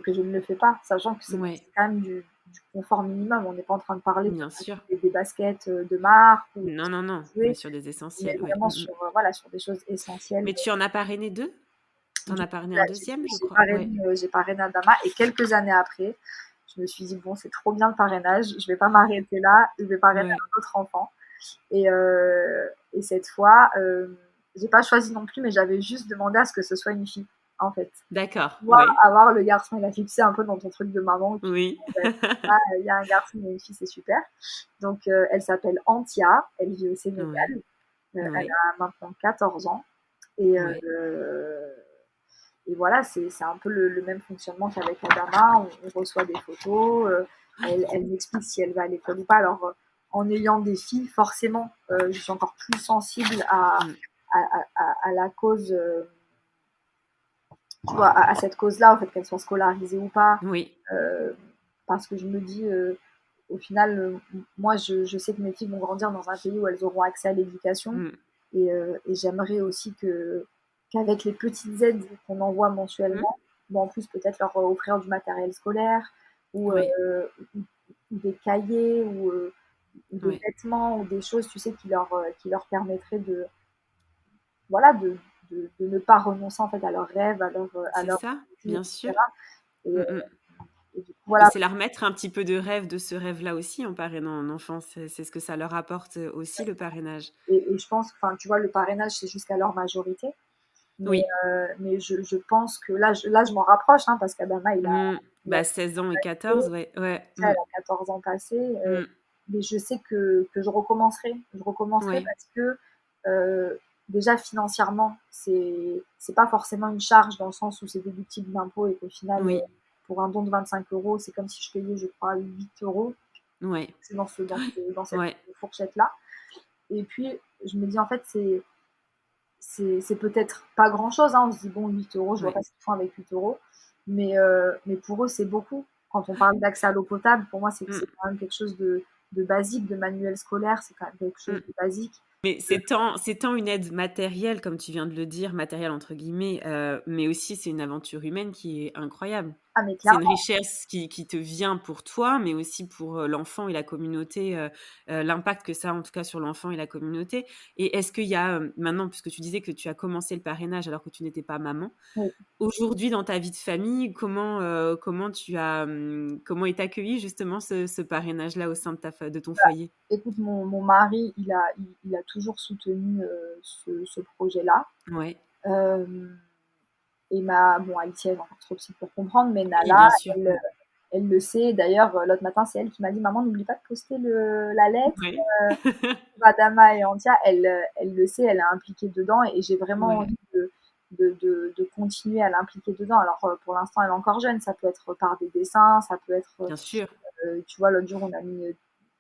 que je ne le fais pas, sachant que c'est Ouais. quand même du confort minimum. On n'est pas en train de parler de Bien sûr. des baskets de marque ou Non, non, non, mais jouer, sur des mais essentiels, ouais. vraiment sur, voilà, sur des choses essentielles. Mais tu en as parrainé 2? Tu en Du as coup, parrainé là, un deuxième, je j'ai crois? Ouais. parrainé, j'ai parrainé Adama et quelques années après, je me suis dit: «Bon, c'est trop bien le parrainage, je vais pas m'arrêter là, je vais parrainer Ouais. un autre enfant» et cette fois, j'ai pas choisi non plus, mais j'avais juste demandé à ce que ce soit une fille, en fait. D'accord, Pouvoir ouais. avoir le garçon et la fille, tu sais, un peu dans ton truc de maman où tu dis: Oui. «Bon, ben, là, il y a un garçon et une fille, c'est super». Donc elle s'appelle Antia, elle vit au Sénégal, Ouais. elle Ouais. a maintenant 14 ans et Ouais. voilà, c'est un peu le même fonctionnement qu'avec Adama. On reçoit des photos, elle m'explique si elle va à l'école ou pas. Alors, en ayant des filles, forcément, je suis encore plus sensible à la cause, tu vois, à cette cause-là, en fait, qu'elle soit scolarisée ou pas. Oui. Parce que je me dis, au final, moi, je sais que mes filles vont grandir dans un pays où elles auront accès à l'éducation. Mmh. Et j'aimerais aussi qu'avec les petites aides qu'on envoie Mmh. mensuellement, bon, en plus peut-être leur offrir du matériel scolaire ou, Ouais. ou des cahiers ou des Ouais. vêtements ou des choses, tu sais, qui leur permettraient de, voilà, de ne pas renoncer en fait à leurs rêves, à C'est leur ça, vie, bien sûr. etc. Et, Mmh euh, mh. et du coup, Et voilà. c'est leur mettre un petit peu de rêve de ce rêve-là aussi en parrainant un enfant. C'est ce que ça leur apporte, aussi le parrainage. Et je pense, enfin, tu vois, le parrainage, c'est jusqu'à leur majorité. Oui. Mais je pense que là, je m'en rapproche, hein, parce qu'Adama, Mmh. il a Bah, 16 ans et passé, 14, ouais, ouais. elle Mmh. a 14 ans passés, Mmh. mais je sais que je recommencerai. Je recommencerai Ouais. parce que déjà financièrement, c'est pas forcément une charge dans le sens où c'est déductible d'impôt et qu'au final, Oui. pour un don de 25 €, c'est comme si je payais, je crois, 8 €. Ouais. C'est dans cette Ouais. fourchette-là. Et puis, je me dis, en fait, c'est peut-être pas grand-chose, hein. On se dit: «Bon, 8 €, je vois Ouais. pas ce qu'ils font avec 8 €», mais pour eux, c'est beaucoup. Quand on parle d'accès à l'eau potable, pour moi, c'est Mmh. quand même quelque chose de basique, de manuel scolaire, c'est quand même quelque chose Mmh. de basique. Mais c'est tant une aide matérielle, comme tu viens de le dire, «matérielle» entre guillemets, mais aussi c'est une aventure humaine qui est incroyable. Ah mais C'est une clairement, richesse qui te vient pour toi, mais aussi pour, l'enfant et la communauté, l'impact que ça a en tout cas sur l'enfant et la communauté. Et est-ce qu'il y a, maintenant puisque tu disais que tu as commencé le parrainage alors que tu n'étais pas maman, oui. aujourd'hui dans ta vie de famille, comment est accueilli justement ce parrainage-là au sein de ton foyer? Écoute, mon mari, il a toujours soutenu, ce projet-là. Ouais. Hem Et bon, Alicia est encore trop petite pour comprendre, mais Oui, Nala, bien sûr. elle, elle le sait. D'ailleurs, l'autre matin, c'est elle qui m'a dit: «Maman, n'oublie pas de poster la lettre, Ouais. pour Adama et Antia». Elle le sait, elle est impliquée dedans et j'ai vraiment Ouais, envie de continuer à l'impliquer dedans. Alors, pour l'instant, elle est encore jeune, ça peut être par des dessins, ça peut être, bien sûr. tu vois, l'autre jour, on a mis,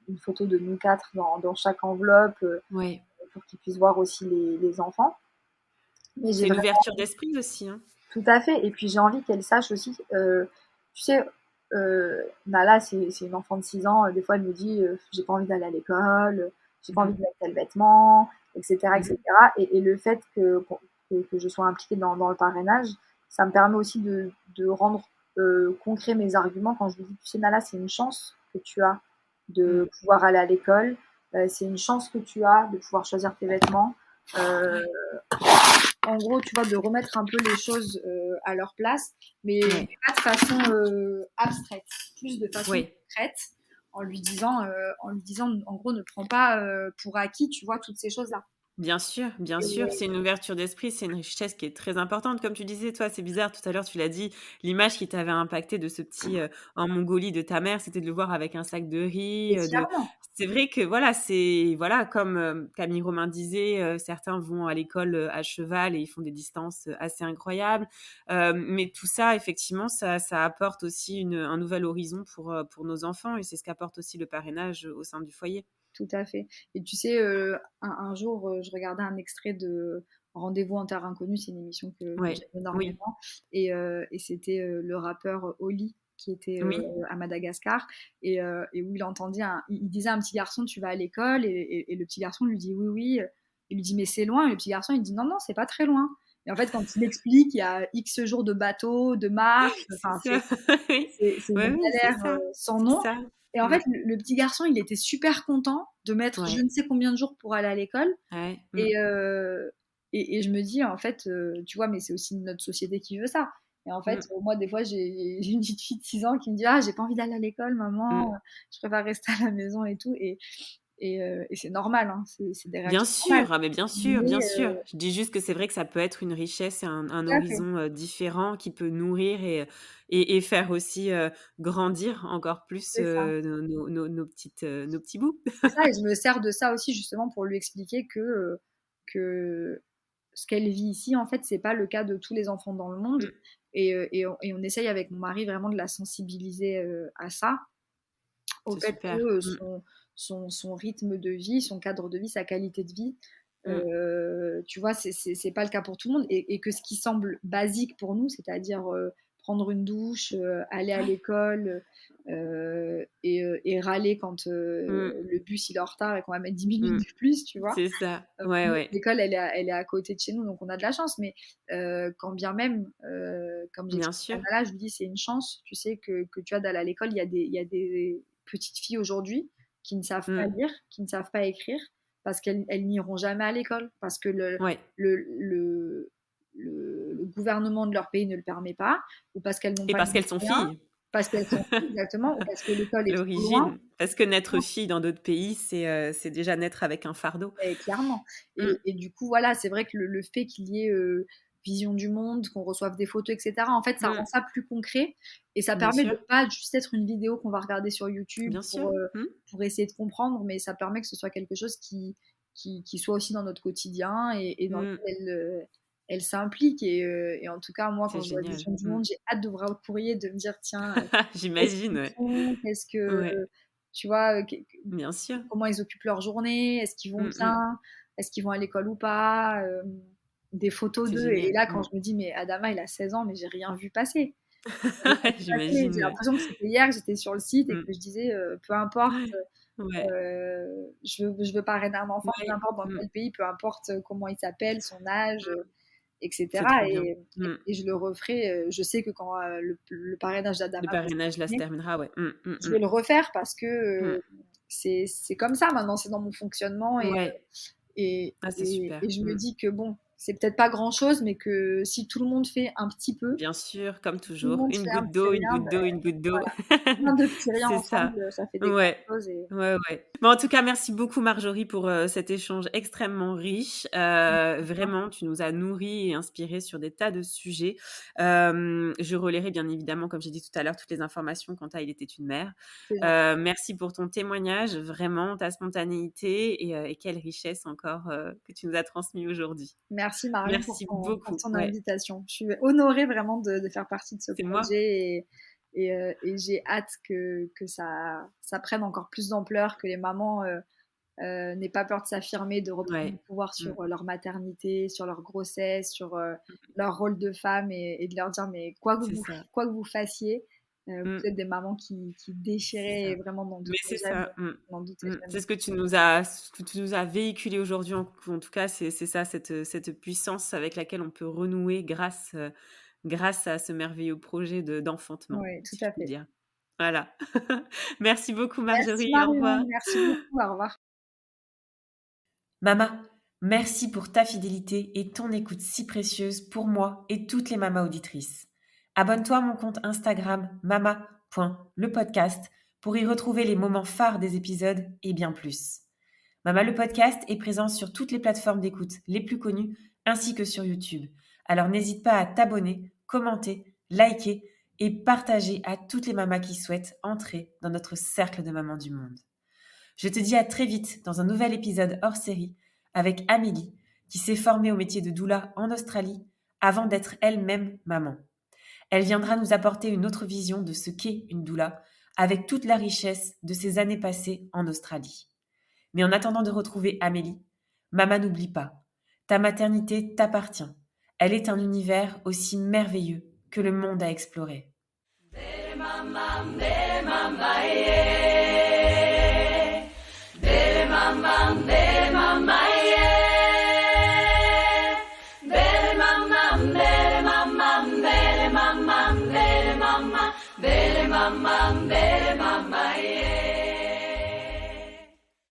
une photo de nous 4 dans chaque enveloppe, Ouais. pour qu'ils puissent voir aussi les enfants. Mais j'ai C'est une vraiment ouverture d'esprit aussi, hein. tout à fait. Et puis j'ai envie qu'elle sache aussi, tu sais, Nala, c'est une enfant de 6 ans, des fois elle me dit, «J'ai pas envie d'aller à l'école, j'ai pas Mmh envie mh. de mettre tel vêtement», et cetera, et Mmh. cetera. Et le fait que je sois impliquée dans le parrainage, ça me permet aussi de rendre, concret mes arguments quand je lui dis: «Tu sais Nala, c'est une chance que tu as Mmh. de pouvoir aller à l'école, c'est une chance que tu as de pouvoir choisir tes vêtements». Heu Ouais. En gros, tu vois, de remettre un peu les choses à leur place, mais Ouais. pas de façon abstraite, plus de façon Ouais. concrète, en lui disant, en gros, ne prends pas pour acquis, tu vois, toutes ces choses-là. Bien sûr, c'est une ouverture d'esprit, c'est une richesse qui est très importante. Comme tu disais, toi, c'est bizarre, tout à l'heure, tu l'as dit, l'image qui t'avait impacté de ce petit, en Mongolie de ta mère, c'était de le voir avec un sac de riz, Et de clairement, c'est vrai que voilà, c'est voilà, comme, Camille Romain disait, certains vont à l'école, à cheval et ils font des distances, assez incroyables. Mais tout ça, effectivement, ça apporte aussi un nouvel horizon pour nos enfants et c'est ce qu'apporte aussi le parrainage, au sein du foyer. tout à fait. Et tu sais, un jour, je regardais un extrait de Rendez-vous en terre inconnue, c'est une émission que Ouais, j'aime oui, énormément. Et c'était le rappeur Oli qui était oui, à Madagascar et où il entendait, il disait à un petit garçon, tu vas à l'école et le petit garçon lui dit oui, oui. Il lui dit mais c'est loin. Et le petit garçon il dit non, non, c'est pas très loin. Et en fait, quand il explique, il y a X jours de bateau, de marche, c'est enfin, ça, oui. c'est Ouais, une oui, c'est galère ça, sans c'est nom. ça. Et en Mmh. fait, le petit garçon, il était super content de mettre je Ouais, ne sais combien de jours pour aller à l'école. ouais, mmh, Et, et je me dis, en fait, tu vois, mais c'est aussi notre société qui veut ça. Et en fait, mmh, moi, des fois, j'ai une petite fille de 6 ans qui me dit, ah, j'ai pas envie d'aller à l'école, maman, mmh. je préfère rester à la maison et tout. Et c'est normal, hein, c'est des Bien réactions normales. sûr, ah mais bien sûr, Mais bien sûr. Je dis juste que c'est vrai que ça peut être une richesse et un tout à fait, horizon, différent qui peut nourrir et faire aussi, grandir encore plus, c'est ça. nos petits bouts. C'est ça, et je me sers de ça aussi justement pour lui expliquer que ce qu'elle vit ici, en fait, c'est pas le cas de tous les enfants dans le monde. Mmh, Et on essaye avec mon mari vraiment de la sensibiliser à ça, au c'est fait que super. Mmh, son rythme de vie, son cadre de vie, sa qualité de vie, mmh, tu vois, c'est pas le cas pour tout le monde. Et que ce qui semble basique pour nous, c'est-à-dire prendre une douche, aller à ouais, l'école et râler quand mmh, le bus il est en retard et qu'on va mettre 10 minutes mmh, de plus, tu vois. c'est ça. Pour Ouais, nous, ouais, l'école, elle est à côté de chez nous, donc on a de la chance. Mais quand bien même, comme bien j'explique à sûr. Nala, je lui dis c'est une chance, tu sais, que tu as d'aller à l'école. Il y a des petites filles aujourd'hui qui ne savent pas Mmh, lire, qui ne savent pas écrire, parce qu'elles n'iront jamais à l'école, parce que ouais le, le, le gouvernement de leur pays ne le permet pas, ou parce qu'elles n'ont et pas les parce qu'elles sont moyens, filles. parce qu'elles sont filles, exactement, ou parce que l'école est trop loin. L'origine, parce que naître fille dans d'autres pays, c'est déjà naître avec un fardeau. Et clairement. Mmh, Et du coup, voilà, c'est vrai que le fait qu'il y ait vision du monde, qu'on reçoive des photos, etc., en fait, ça rend mmh, ça plus concret et ça bien permet de sûr, pas juste être une vidéo qu'on va regarder sur YouTube bien sûr. Mmh, pour essayer de comprendre, mais ça permet que ce soit quelque chose qui soit aussi dans notre quotidien et dans mmh, lequel elle s'implique. Et en tout cas, moi, quand c'est je vois génial. Vision du Mmh. monde, j'ai hâte d'ouvrir le courrier, de me dire, tiens, qu'est-ce J'imagine, qu'ils ouais. font, qu'est-ce que, Ouais, tu vois, bien sûr. comment ils occupent leur journée, est-ce qu'ils vont Mmh mh. bien, est-ce qu'ils vont à l'école ou pas, des photos C'est d'eux. Et génial. là, quand Mmh. je me dis, mais Adama, il a 16 ans, mais j'ai rien vu passer. J'ai rien vu passer. J'imagine, J'ai ouais. l'impression que c'était hier, que j'étais sur le site et Mmh. que je disais, peu importe, Ouais. Ouais. je veux parrainer un enfant, peu Ouais. importe dans Mmh. quel pays, peu importe comment il s'appelle, son âge, Mmh. C'est etc. trop bien. Et, Mmh. et je le referai. Je sais que quand le parrainage Le d'Adama va se parrainage, là, se terminer, terminera, ouais. Mmh, mmh, je mmh. vais le refaire parce que Mmh. c'est comme ça maintenant, c'est dans mon fonctionnement. et, Ouais. et, Ah, c'est et, et super. je me Mmh. dis que bon, c'est peut-être pas grand-chose, mais que si tout le monde fait un petit peu, Bien sûr, comme si tout le toujours. monde Une fait un goutte petit d'eau, une rien, goutte ben, d'eau, une goutte d'eau. voilà, plein de petits riens C'est ça. ensemble, ça fait des grandes Ouais. choses. Et Ouais, ouais. Mais en tout cas, merci beaucoup Marjorie pour, cet échange extrêmement riche. Vraiment, tu nous as nourris et inspirés sur des tas de sujets. Je relayerai bien évidemment, comme j'ai dit tout à l'heure, toutes les informations quant à Il était une mère. c'est gentil. Merci pour ton témoignage, vraiment ta spontanéité et quelle richesse encore, que tu nous as transmis aujourd'hui. Merci Marion Merci pour beaucoup. ton Ouais, invitation. Je suis honorée vraiment de faire partie de ce c'est moi. projet. Et j'ai hâte que ça prenne encore plus d'ampleur, que les mamans n'aient pas peur de s'affirmer, de reprendre le Ouais. pouvoir Mmh. sur leur maternité, sur leur grossesse, sur leur rôle de femme, et de leur dire, mais C'est ça. quoi que vous fassiez, Mmh. vous êtes des mamans qui C'est déchiraient, et ça. vraiment Mais c'est ça. Mmh. n'en doutez Mmh. jamais. C'est ce que tu nous as véhiculé aujourd'hui, en tout cas, c'est ça, cette puissance avec laquelle on peut renouer grâce à ce merveilleux projet d'enfantement, Oui, tout si je à puis fait. dire. Voilà. Merci beaucoup Merci Marjorie, au Marion, revoir. merci beaucoup, au revoir. Mama, merci pour ta fidélité et ton écoute si précieuse pour moi et toutes les mamas auditrices. Abonne-toi à mon compte Instagram mama.lepodcast pour y retrouver les moments phares des épisodes et bien plus. Mama le podcast est présent sur toutes les plateformes d'écoute les plus connues ainsi que sur YouTube. Alors n'hésite pas à t'abonner, commenter, liker et partager à toutes les mamas qui souhaitent entrer dans notre cercle de mamans du monde. Je te dis à très vite dans un nouvel épisode hors série avec Amélie qui s'est formée au métier de doula en Australie avant d'être elle-même maman. Elle viendra nous apporter une autre vision de ce qu'est une doula avec toute la richesse de ses années passées en Australie. Mais en attendant de retrouver Amélie, maman n'oublie pas, ta maternité t'appartient. Elle est un univers aussi merveilleux que le monde à explorer. Mama, yeah.